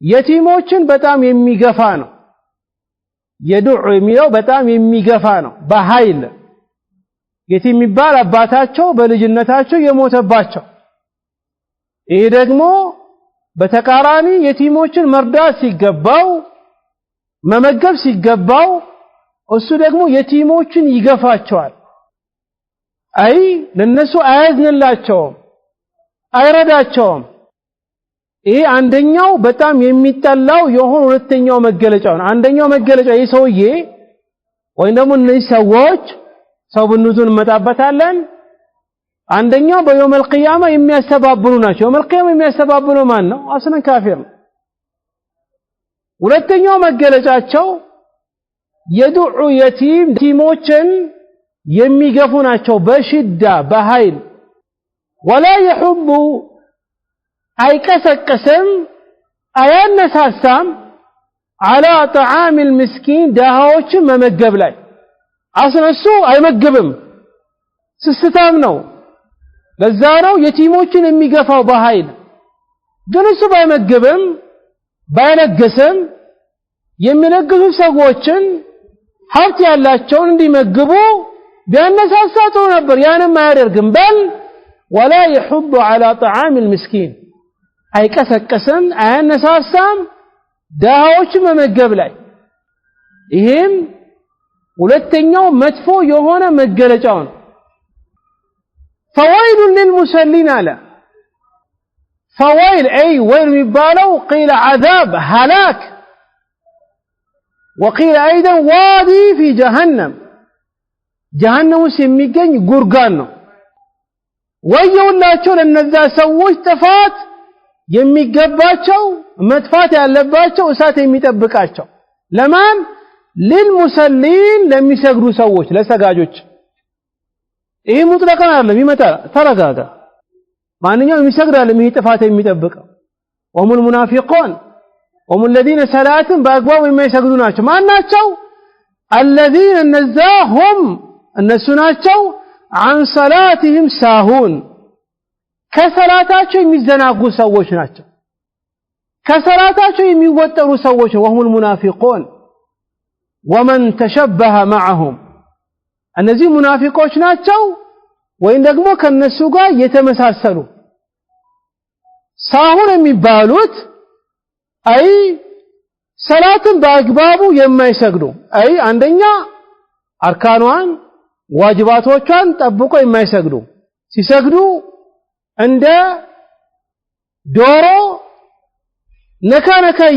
يتيموችን በጣም የሚገፋ ነው يدعو የሚለው በጣም የሚገፋ ነው በኃይል የቲም የሚባል አባታቸው በልጅነታቸው የሞተባቸው ይሄ ደግሞ በተቃራኒ የቲሞችን መርዳት ሲገባው መመገብ ሲገባው እሱ ደግሞ የቲሞችን ይገፋቸዋል አይ ለነሱ አያዝንላቸውም አይረዳቸውም ይሄ አንደኛው በጣም የሚጠላው የሆነ ሁለተኛው መገለጫው ነው አንደኛው መገለጫ ይሄ ሰውዬ ወይም ደግሞ እነዚህ ሰዎች ሰው ብንዙን መጣበታለን አንደኛው በየውም القيامه የሚያስተባብሩ ናቸው የውም القيامه የሚያስተባብሩ ማን ነው አስለን ካፊር ነው ሁለተኛው መገለጫቸው የዱዑ የቲሞችን የሚገፉ ናቸው በሽዳ በኃይል ولا يحب አይቀሰቀስም አያነሳሳም على طعام المسكين دهاዎችን መመገብ ላይ አስነሱ አይመግብም ስስታም ነው ለዛ ነው የቲሞችን የሚገፋው በኃይል ግን እሱ ባይመግብም ባይለግስም የሚለግሱ ሰዎችን ሀብት ያላቸውን እንዲመግቡ ቢያነሳሳቱ ነበር ያንም አያደርግም በል ولا يحب على طعام المسكين አይቀሰቀስም አያነሳሳም ደሃዎችን መመገብ ላይ ይሄም ሁለተኛው መጥፎ የሆነ መገለጫው ነው فويل للمصلين على فويل اي ويل የሚባለው قيل عذاب هلاك وقيل ايضا وادي في جهنم جهنم ውስጥ የሚገኝ ጉርጋን ነው ወየውላቸው ለነዛ ሰዎች ጥፋት የሚገባቸው መጥፋት ያለባቸው እሳት የሚጠብቃቸው ለማን للمصلين ለሚሰግዱ ሰዎች ለሰጋጆች ይሄ ሙጥለቀን አይደለም ይመጣል ተረጋጋ ማንኛውም የሚሰግዳል ይሄ ጥፋት የሚጠብቀው وهم المنافقون وهم الذين صلاتهم በአግባቡ የማይሰግዱ ናቸው ማን ናቸው الذين نزاهم እነሱ ናቸው عن صلاتهم ساهون ከሰላታቸው የሚዘናጉ ሰዎች ናቸው ከሰላታቸው የሚወጠሩ ሰዎች وهم المنافقون ومن تشبه معهم እነዚህ ሙናፊቆች ናቸው ወይም ደግሞ ከነሱ ጋር የተመሳሰሉ ሳሁን የሚባሉት አይ ሰላትን በአግባቡ የማይሰግዱ አይ አንደኛ አርካኗን ዋጅባቶቿን ጠብቆ የማይሰግዱ ሲሰግዱ እንደ ዶሮ ነካ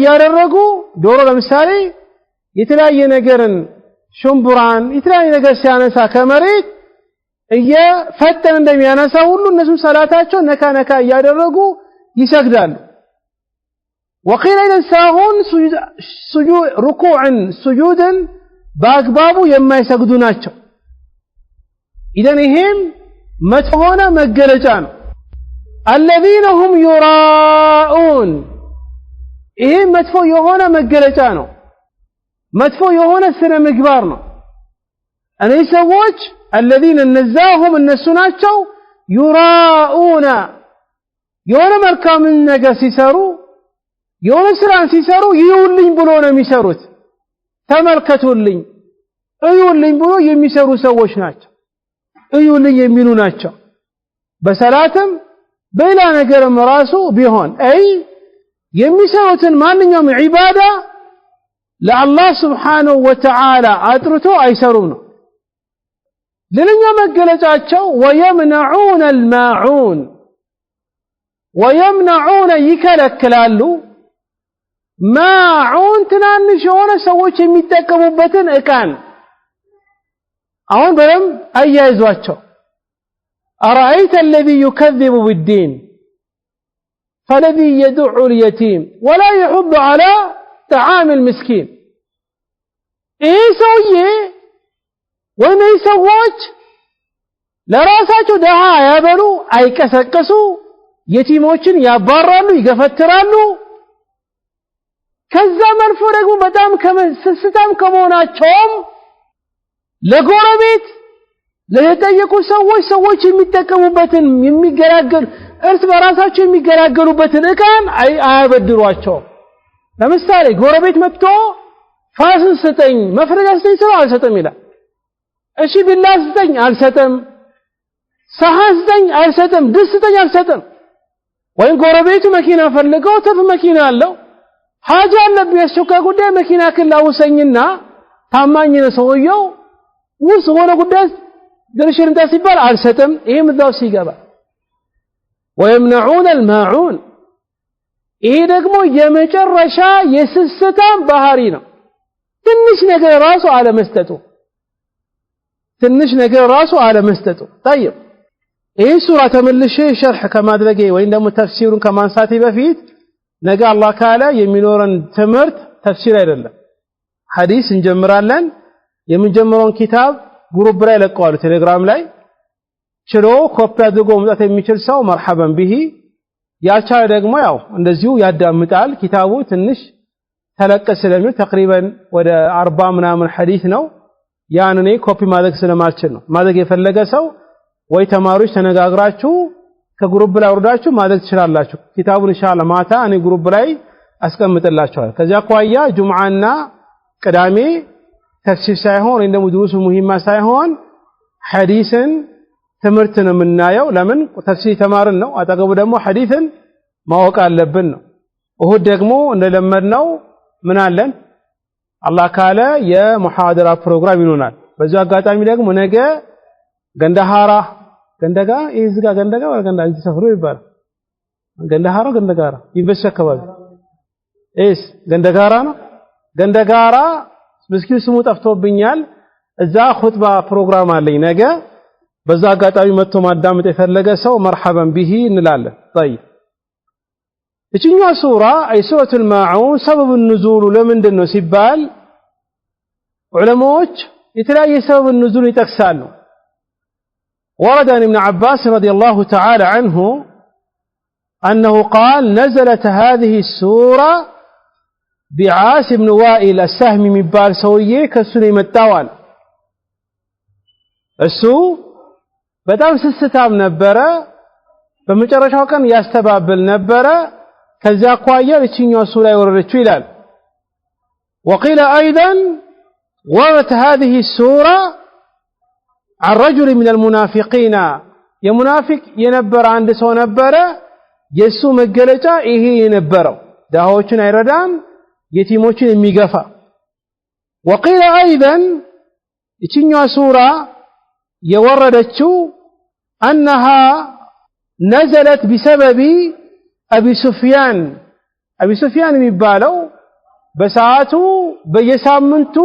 ያደረጉ ዶሮ ለምሳሌ የተለያየ ነገርን ሽምቡራን የተለያየ ነገር ሲያነሳ ከመሬት እየፈተን እንደሚያነሳ ሁሉ እነሱ ሰላታቸው ነካ ያደረጉ ይሰግዳሉ وقيل ينساهون سجود ركوعا سجودا በአግባቡ የማይሰግዱ ናቸው ኢደን ይሄም መጥፎና መገለጫ ነው الذين هم يراءون ይሄ መጥፎ የሆነ መገለጫ ነው መጥፎ የሆነ ስነ ምግባር ነው እነዚህ ሰዎች الذين نزاهم እነሱ ናቸው يراءون የሆነ መልካም ነገር ሲሰሩ የሆነ ስራን ሲሰሩ ይውልኝ ብሎ ነው የሚሰሩት ተመልከቱልኝ እዩልኝ ብሎ የሚሰሩ ሰዎች ናቸው እዩልኝ የሚሉ ናቸው በሰላትም በሌላ ነገርም ራሱ ቢሆን አይ የሚሰሩትን ማንኛውም ዒባዳ ለአላህ Subhanahu Wa Ta'ala አጥርቶ አይሰሩም ነው ሌላኛው መገለጫቸው ويمنعون الماعون ويمنعون ይከለክላሉ ማዑን ትናንሽ የሆነ ሰዎች የሚጠቀሙበትን እቃን አሁን በደም አያይዟቸው أرأيت الذي يكذب بالدين فالذي يدع اليتيم ولا يحض على طعام المسكين إيه سويه وين يسووش ለራሳቸው ደሃ ያበሉ አይቀሰቀሱ የቲሞችን ያባራሉ ይገፈትራሉ ከዛ መልፎ ደግሞ በጣም ከስስታም ከመሆናቸውም ለጎረቤት ለተጠየቁ ሰዎች የሚጠቀሙበትን የሚገራገሉ እርስ በራሳቸው የሚገራገሉበትን እቃን አያበድሯቸው ለምሳሌ ጎረቤት መጥቶ ፋስን ስጠኝ መፍረጃ ስጠኝ ሰው አልሰጠም ይላል እሺ ቢላ ስጠኝ አልሰጠም ሳህን ስጠኝ አልሰጠም ድስት ስጠኝ አልሰጠም ወይ ጎረቤቱ መኪና ፈልገው ተፍ መኪና አለው ሐጃ አለብኝ አስቸኳይ ጉዳይ መኪና ክላውሰኝና ታማኝ ነው ሰውየው ውስ ሆነ ጉዳይ ድርሽን ታሲባል አልሰጠም ይሄም እዛው ሲገባ ويمنعون الماعون ይሄ ደግሞ የመጨረሻ የስስታም ባህሪ ነው ትንሽ ነገር ራሱ አለመስጠቱ طيب ይሄ ሱራ ተመልሼ ሸርህ ከማድረጌ ወይም ደግሞ ተፍሲሩን ከማንሳቴ በፊት ነገ አላህ ካለ የሚኖረን ትምህርት ተፍሲር አይደለም ሐዲስ እንጀምራለን የምንጀምረውን ኪታብ ግሩፕ ላይ ለቀዋል ቴሌግራም ላይ ችሎ ኮፒ አድርጎ መጣት የሚችል ሰው መርሐበን ቢሂ ያቻለ ደግሞ ያው እንደዚሁ ያዳምጣል ኪታቡ ትንሽ ተለቀ ስለሚል ተቅሪበን ወደ 40 ምናምን ሐዲስ ነው ያን እኔ ኮፒ ማድረግ ስለማልችል ነው ማድረግ የፈለገ ሰው ወይ ተማሪዎች ተነጋግራችሁ ከግሩፕ ላይ ወርዳችሁ ማድረግ ትችላላችሁ ኪታቡን ኢንሻአላህ ማታ እኔ ግሩፕ ላይ አስቀምጥላችኋለሁ ከዚያ ቋያ ጁምዓና ቅዳሜ ተፍሲር ሳይሆን እንደም ድሩስ ሙሂማ ሳይሆን ሐዲስን ትምህርትን የምናየው ለምን ተፍሲር ተማርን ነው አጠገቡ ደግሞ ሐዲስን ማወቅ አለብን ነው እሁድ ደግሞ እንደለመድነው ምን አለን አላህ ካለ የሙሐደራ ፕሮግራም ይኖራል በዚህ አጋጣሚ ደግሞ ነገ ገንዳሃራ ገንደጋ ይዝጋ ገንደጋ ወላ ገንዳ እዚህ ሰፍሮ ይባላል ገንዳሃራ ገንደጋራ ይበሽ አካባቢ እስ ገንደጋራ ነው ገንደጋራ ምስኪን ስሙ ጠፍቶብኛል እዛ ኹጥባ ፕሮግራም አለኝ ነገ በዛ አጋጣሚ መጥቶ ማዳመጥ የፈለገ ሰው መርሐበን ቢሂ እንላለን طيب እቺኛው ሱራ አይ ሱረቱል ማዑን ሰበብ النزول ለምንድን ነው ሲባል ዑለማዎች የተለያየ ሰበብ النزول ይጠቅሳሉ ورد عن ابن عباس رضي الله تعالى عنه أنه قال نزلت هذه السورة بعاص بن وائل السهمي من بال سويه كسني متاوال السو በጣም ስስታም ነበረ በመጨረሻው ቀን ያስተባብል ነበረ ከዚያ አኳያ እቺኛው ሱራ ወረደችው ይላል وقيل ايضا وردت هذه السوره عن رجل من المنافقين የሙናፊቅ የነበረ አንድ ሰው ነበረ የሱ መገለጫ ይሄ የነበረው ዳሆችን አይረዳም የቲሞችን የሚገፋ وقيل ايضا እቺኛው ሱራ የወረደችው أنها نزلت بسبب أبي سفيان የሚባለው በሰዓቱ በየሳምንቱ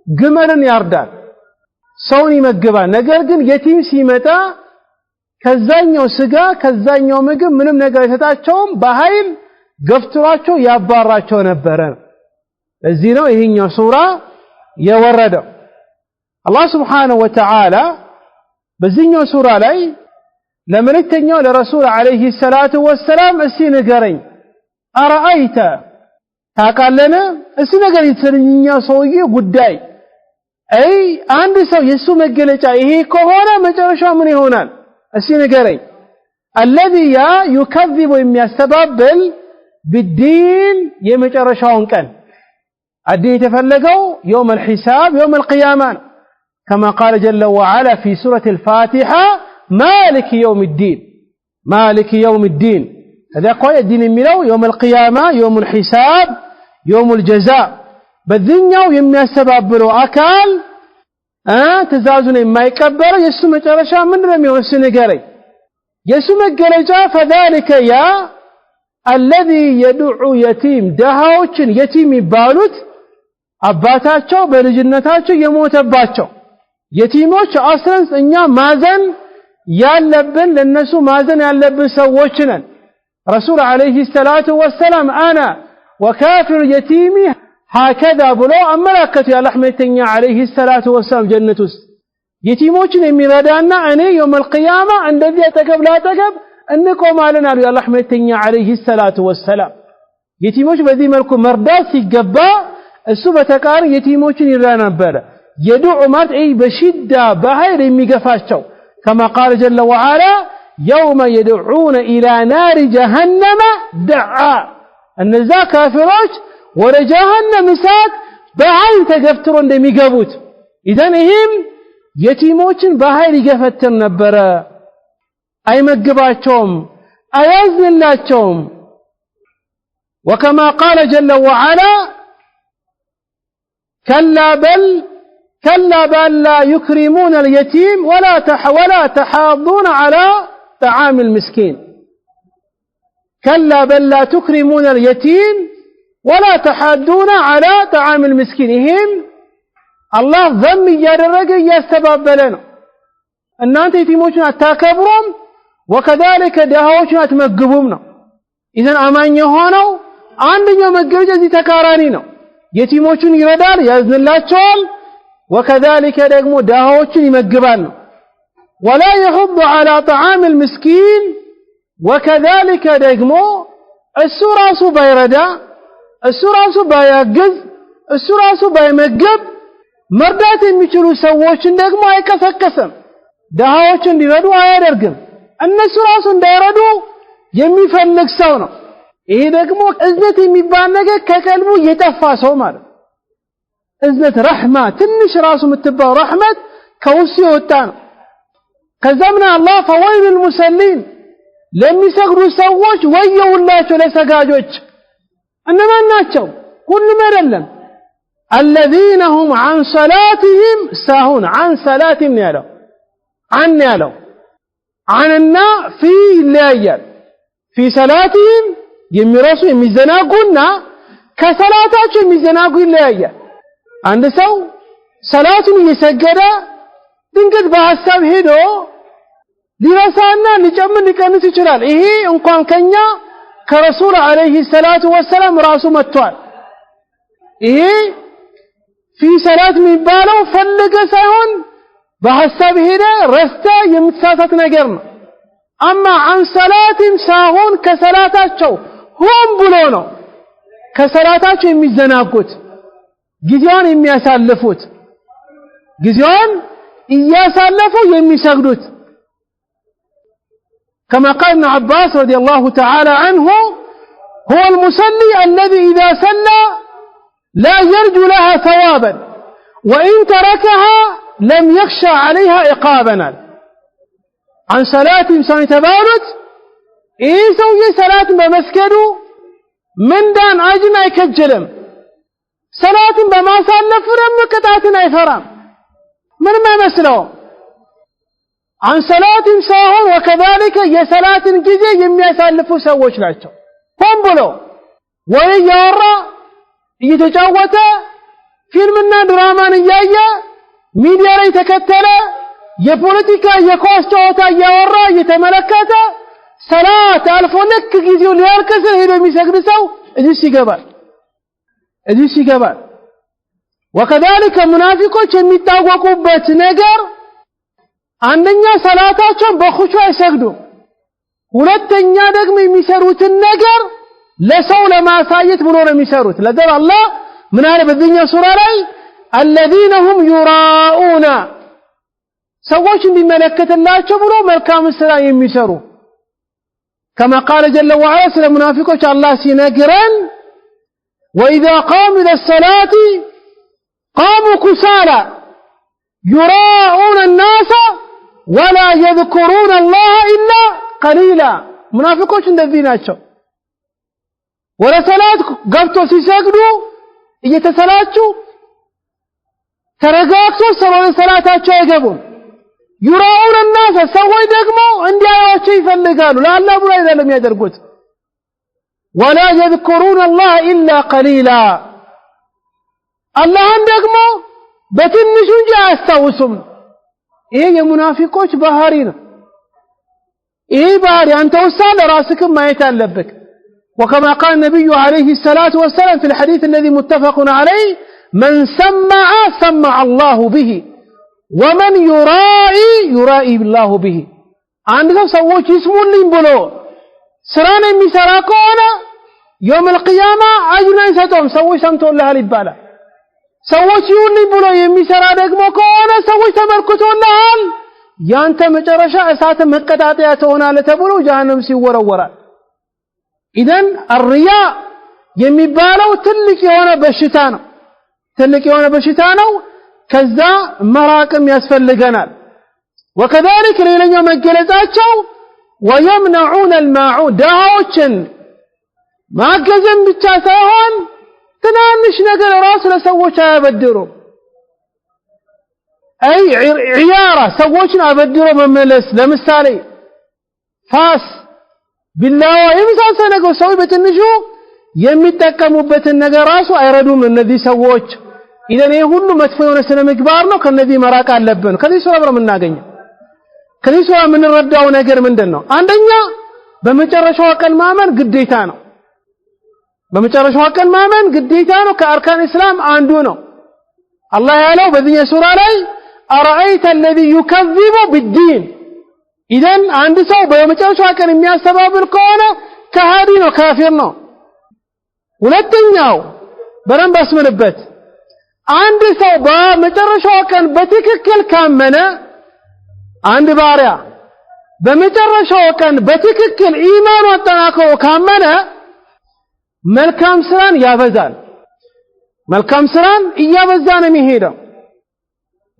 ግመልን ያርዳል ሰውን ይመግባል ነገር ግን የቲም ሲመጣ ከዛኛው ስጋ ከዛኛው ምግብ ምንም ነገር አይሰጣቸውም በኃይል ገፍትሯቸው ያባራቸው ነበር እዚህ ነው ይሄኛው ሱራ የወረደው አላህ Subhanahu Wa Ta'ala በዚህኛው ሱራ ላይ ለመልእክተኛው ለረሱል አለይሂ ሰላቱ ወሰላም እስቲ ንገረኝ አራአይተ ታቃለነ እስቲ ነገር ይተኛው ሰውዬ ጉዳይ አይ አንድ ሰው የሱ መገለጫ ይሄ ከሆነ መጨረሻው ምን ይሆናል እስቲ ንገረኝ الذي يكذب የሚያስተባብል بالدين የመጨረሻውን ቀን አዲን የተፈለገው يوم الحساب يوم القيامه كما قال جل وعلا في سورة الفاتحة مالك يوم الدين هذا قوي الدين الميلو يوم القيامة يوم الحساب يوم الجزاء بالذنيا يمي السبب بلو أكال تزازون ما يكبر يسو مجرشا من رمي والسنقري يسو مجرشا فذلك يا الذي يدعو يتيم دهاوچن يتيم يبالوت أباتاتشو بلجنتاتشو يموت أباتشو የቲሞች አስረን እኛ ማዘን ያለብን ለነሱ ማዘን ያለብን ሰዎች ነን ረሱል አለይሂ ሰላቱ ወሰለም አና ወካፊር የቲሚ هكذا ብሎ አመላከቱ የአላህ መልእክተኛ አለይሂ ሰላቱ ወሰለም ጀነት ውስጥ የቲሞችን የሚረዳና እኔ የውመል ቂያማ እንደዚህ አጠገብ ላጠገብ እንቆማለን አሉ የአላህ መልእክተኛ አለይሂ ሰላቱ ወሰለም የቲሞች በዚህ መልኩ መርዳት ሲገባ እሱ በተቃራኒ የቲሞችን ይረዳ ነበር የዱዑ ማለት በሽዳ በኃይል የሚገፋቸው كما قال جل وعلا يوم يدعون إلى نار جهنم دعا እነዛ ካፊሮች ወደ ጀሃነም እሳት በኃይል ተገፍትሮ እንደሚገቡት ኢዘን ይህም የቲሞችን በኃይል ይገፈትር ነበር አይመግባቸውም አያዝንላቸውም وكما قال جل وعلا كلا بل لا يكرمون اليتيم ولا تحاضون على طعام المسكين كلا بل لا تكرمون اليتيم ولا تحاضون على طعام المسكين ይህም አላህ ዘም እያደረገ እያስተባበለ ነው እናንተ የቲሞችን አታከብሩም وكذلك ደሃዎችን አትመግቡም ነው ኢዘን አማኝ ሆነው አንደኛው መገለጫ እዚህ ተቃራኒ ነው የቲሞችን ይረዳል ያዝንላቸዋል وكذلك ደግሞ ደሃዎችን ይመግባል ነው ولا يحض على طعام المسكين وكذلك ደግሞ እሱ ራሱ ባይረዳ እሱ ራሱ ባያግዝ እሱ ራሱ ባይመግብ መርዳት የሚችሉ ሰዎችን ደግሞ አይቀሰቀስም ደሃዎችን እንዲረዱ አያደርግም እነሱ ራሱ እንዳይረዱ የሚፈልግ ሰው ነው ይሄ ደግሞ እዝነት የሚባል ነገር ከቀልቡ የጠፋ ሰው ማለት እዝነት ረህማ ትንሽ ራሱ የምትባው ረህመት ከውስጥ የወጣ ነው ከዛምና አላህ ፈወይል ልሙሰሊን ለሚሰግዱ ሰዎች ወየውላቸው ለሰጋጆች እነማን ናቸው ሁሉም አይደለም الذين هم عن صلاتهم ساهون عن صلاتهم ያለው عن ያለው عننا في ይለያያል في صلاتهم የሚረሱ የሚዘናጉና ከሰላታቸው የሚዘናጉ ይለያያል አንድ ሰው ሰላቱን እየሰገደ ድንገት በሐሳብ ሄዶ ሊረሳና ሊጨምር ሊቀንስ ይችላል ይሄ እንኳን ከኛ ከረሱል አለይሂ ሰላቱ ወሰለም ራሱ መጥቷል ይሄ في ሰላት የሚባለው ፈልገ ሳይሆን በሐሳብ ሄደ ረስተ የምትሳሳት ነገር ነው አማ عن صلاتهم ሳይሆን ከሰላታቸው ሆን ብሎ ነው ከሰላታቸው የሚዘናጉት ጊዜውን የሚያሳልፉት ጊዜውን እያሳለፉ የሚሰግዱት كما قال ابن عباس رضي الله تعالى عنه هو المصلي الذي إذا صلى لا يرجو لها ثوابا وإن تركها لم يخشى عليها عقابا عن صلاة إنسان تبارك إيه سوي صلاة بمسكده من دان أجن يكجلم صلاة بما صلف رم كتاتنا يفرم من ما مسلو عن صلاة ساهون وكذلك يصلاة جزي يميسالفوا سووش ናቸው ሆን ብሎ ወይ ያወራ እየተጫወተ ፊልምና ድራማን እያየ ሚዲያ ላይ ተከተለ የፖለቲካ የኳስ ጨዋታ እያወራ እየተመለከተ ሰላት አልፎ ልክ ጊዜው ሊያልቅስ ሄዶ የሚሰግድ ሰው እዚህ ይገባል وكذلك ሙናፊቆች የሚታወቁበት ነገር አንደኛ ሰላታቸው በኹሹዕ አይሰግዱ ሁለተኛ ደግሞ የሚሰሩትን ነገር ለሰው ለማሳየት ብሎ ነው የሚሰሩት ለደር አላህ ምን አለ በዚህኛው ሱራ ላይ الذين هم يراؤون ሰዎች እንዲመለከትላቸው ብሎ መልካም ስራ የሚሰሩ كما قال جل وعلا ስለ ሙናፊቆች አላህ ሲነግረን وإذا قاموا إلى الصلاة قاموا كسالى يراؤون الناس ولا يذكرون الله إلا قليلا منافقون እንደዚህ ናቸው ወደ ሰላት ገብቶ ሲሰግዱ እየተሰላቹ ተረጋግተው ሰላታቸው አይገቡም يراؤون الناس ሰዎች ደግሞ እንዲያዩዋቸው ይፈልጋሉ ለአላህ ብሎ አይደለም ያደርጉት ولا يذكرون الله إلا قليلا اللهم ደግሞ በትንሹ እንጂ አያስታውሱም ይሄ የሙናፊቆች ባህሪ ነው ይሄ ባህሪ አንተ ወሳለ ራስክ ማየት አለብክ وكما قال النبي عليه الصلاة والسلام في الحديث الذي متفق عليه من سمع الله به ومن يرائي الله به عندنا ሰዎች ይስሙልኝ ብሎ ስራን የሚሰራ ከሆነ يوم القيامة አጅር አይሰጠውም ሰዎች ሰምተውልሃል ይባላል ሰዎች ይሁንልኝ ብሎ የሚሰራ ደግሞ ከሆነ ሰዎች ተመልክተውልሃል ያንተ መጨረሻ እሳት መቀጣጣያ ትሆናለህ ተብሎ ጀሃነም ሲወረወራል ኢደን الرياء የሚባለው ትልቅ የሆነ በሽታ ነው ከዛ መራቅም ያስፈልገናል وكذلك ሌላኛው መገለጻቸው ويمنعون الماعون ዳዎችን ማገዘም ብቻ ሳይሆን ትናንሽ ነገር ራስ ለሰዎች አያበድሩ አይ ዒያራ ሰዎችን አበድሮ መመለስ ለምሳሌ ፋስ ቢላዋ የምሳሰለ ነገር ሰው በትንሹ የሚጠቀሙበትን ነገር ራሱ አይረዱም እነዚህ ሰዎች ኢደን ይሄ ሁሉ መጥፎ የሆነ ስነ ምግባር ነው ከነዚህ መራቅ አለብን ከዚህ ሱራ ብረ የምናገኘው ከዚህ ሱራ የምንረዳው ነገር ምንድነው አንደኛ በመጨረሻው ቀን ማመን ግዴታ ነው በመጨረሻው ቀን ማመን ግዴታ ነው ከአርካን እስላም አንዱ ነው አላህ ያለው በዚህ ሱራ ላይ አራአይተ الذي يكذب بالدين ኢደን አንድ ሰው በመጨረሻው ቀን የሚያስተባብል ከሆነ ከሃዲ ነው ካፊር ነው ሁለተኛው በረንብ አስመልበት አንድ ሰው በመጨረሻው ቀን በትክክል ካመነ አንድ ባሪያ በመጨረሻው ቀን በትክክል ኢማኑ አጠናክሮ ካመነ መልካም ስራን ያበዛል መልካም ስራን እያበዛ ነው የሚሄደው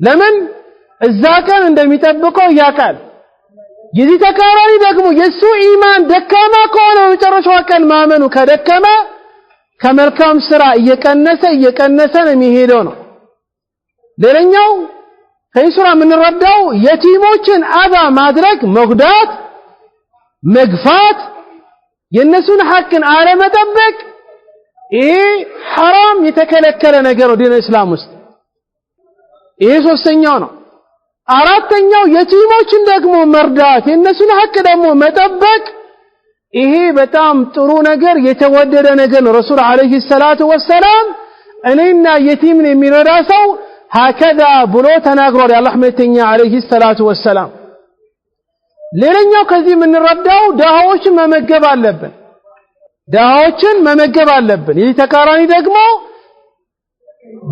ለምን እዛ ቀን እንደሚጠብቀው ያውቃል የዚህ ተቃራኒ ደግሞ የሱ ኢማን ደካማ ከሆነ መጨረሻው ቀን ማመኑ ከደከመ ከመልካም ስራ እየቀነሰ ነው የሚሄደው ነው ሌላኛው ከሱራ የምንረዳው የቲሞችን አዛ ማድረግ መጉዳት መግፋት የነሱን ሐቅን አለመጠበቅ ይሄ حرام የተከለከለ ነገር ነው ዲን እስላም ውስጥ ይሄ ሶስተኛው ነው አራተኛው የቲሞችን ደግሞ መርዳት የነሱን ሐቅ ደግሞ መጠበቅ ይሄ በጣም ጥሩ ነገር የተወደደ ነገር ነው ረሱል አለይሂ ሰላቱ ወሰለም እኔና የቲምን የሚረዳ ሰው هكذا ብሎ ተናግሯል የአላህ መልእክተኛ አለይሂ ሰላቱ ወሰለም ሌላኛው ከዚህ የምንረዳው ዳሃዎችን መመገብ አለብን ይህ ተቃራኒ ደግሞ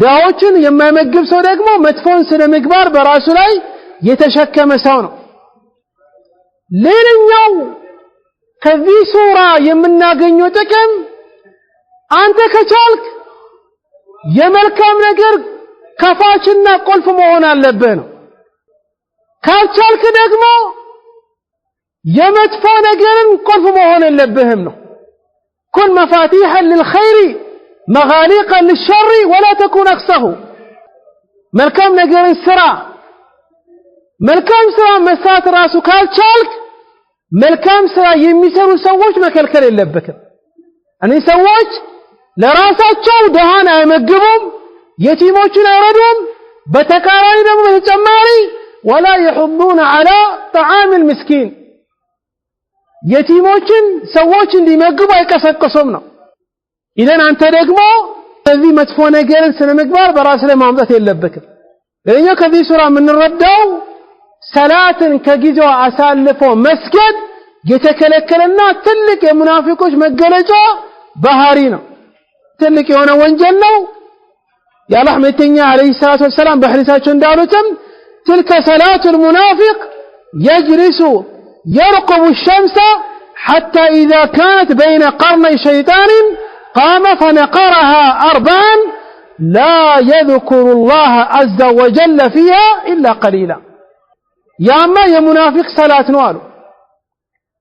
ዳሃዎችን የማይመግብ ሰው ደግሞ መጥፎን ስነ ምግባር በራሱ ላይ የተሸከመ ሰው ነው ሌላኛው ከዚህ ሱራ የምናገኘው ጥቅም አንተ ከቻልክ የመልካም ነገር ከፋችና ቁልፍ መሆን አለብህ ነው ካልቻልክ ደግሞ የመጥፎ ነገርን ቁልፍ መሆን የለብህም ነው كن مفاتيحا للخير مغاليقا للشر ولا تكون أقصه መልካም ነገርን ስራ መልካም ስራ መስራት ራሱ ካልቻልክ መልካም ስራ የሚሰሩ ሰዎች መከልከል የለበትም እኔ ሰዎች ለራሳቸው ደሃን አይመግቡም የቲሞችን አይረዱም በተቃራኒ ደግሞ በተጨማሪ ولا يحضون على طعام المسكين የቲሞችን ሰዎች እንዲመግቡ አይቀሰቀሱም ነው ኢደን አንተ ደግሞ ከዚህ መጥፎ ነገርን ስነ ምግባር በራስ ላይ ማምጣት የለበትም ለኛ ከዚህ ሱራ የምንረዳው ሰላትን ከጊዜው አሳልፎ መስገድ የተከለከለና ትልቅ የሙናፊቆች መገለጫ ባህሪ ነው ትልቅ የሆነ ወንጀል ነው የአላህ መልእክተኛ አለይሂ ሰላቱ ወሰለም በሐዲሳቸው እንዳሉትም تلك صلاة المنافق يجلس يرقب الشمس حتى إذا كانت بين قرني شيطان قام فنقرها أربعا لا يذكر الله عز وجل فيها إلا قليلا يا أما يا منافق صلاة نوالو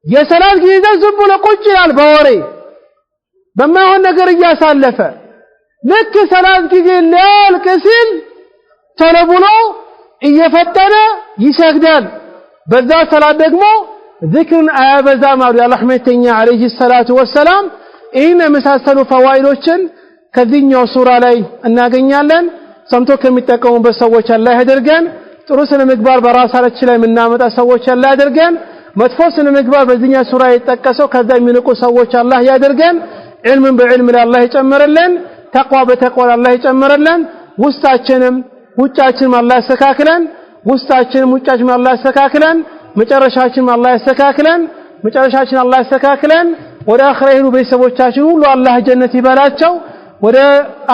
يا صلاة جيدة زبو لقجل البوري بما هو النقر يسالفه لك صلاة جيدة الليل كسل تلبلو እየፈጠነ ይሰግዳል በዛ ሰላት ደግሞ ذكርን አያበዛም አሉ የአላህ መልእክተኛ አለይሂ ሰላቱ ወሰለም ይህን የመሳሰሉ ፈዋኢዶችን ከዚህኛው ሱራ ላይ እናገኛለን ሰምቶ ከሚጠቀሙበት ሰዎች አላህ ያድርገን ጥሩ ስነ ምግባር በራሳችን ላይ ምናመጣ ሰዎች አላህ ያድርገን መጥፎ ስነ ምግባር በዚህኛ ሱራ የተጠቀሰው ከዛ የሚንቁ ሰዎች አላህ ያድርገን ዒልምን በዒልም ላይ አላህ ይጨምርልን ተቅዋ በተቅዋ አላህ ይጨምርልን ውስጣችንም ውጫችንም አላህ ያስተካክለን ውስጣችንም ውጫችንም አላህ ያስተካክለን መጨረሻችንም አላህ ያስተካክለን መጨረሻችን አላህ ያስተካክለን ወደ አኺራ ይሉ ቤተሰቦቻችን ሁሉ አላህ ጀነት ይበላቸው ወደ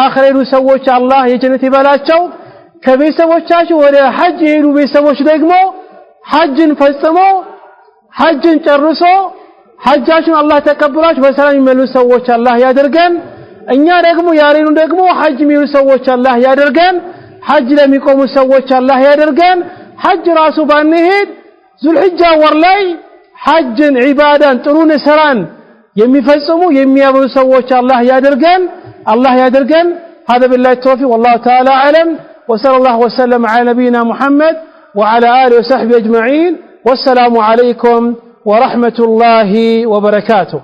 አኺራ ይሉ ሰዎች አላህ የጀነት ይበላቸው ከቤተሰቦቻችን ወደ ሐጅ ይሉ ቤተሰቦች ደግሞ ሐጅን ፈጽሞ ሐጅን ጨርሶ ሐጃችን አላህ ተቀበላችሁ በሰላም የሚመለሱ ሰዎች አላህ ያደርገን እኛ ደግሞ ያሬኑ ደግሞ ሐጅ የሚሉ ሰዎች አላህ ያደርገን ሐጅ ለሚቆሙ ሰዎች አላህ ያደርገን ሐጅ ራሱ ባንሄድ ዙልሂጃ ወር ላይ ሐጅን ዒባዳን ጥሩን ስራን የሚፈጽሙ የሚያበሩ ሰዎች አላህ ያደርገን هذا بالله التوفيق والله تعالى أعلم وصلى الله وسلم على نبينا محمد وعلى آله وصحبه أجمعين والسلام عليكم ورحمة الله وبركاته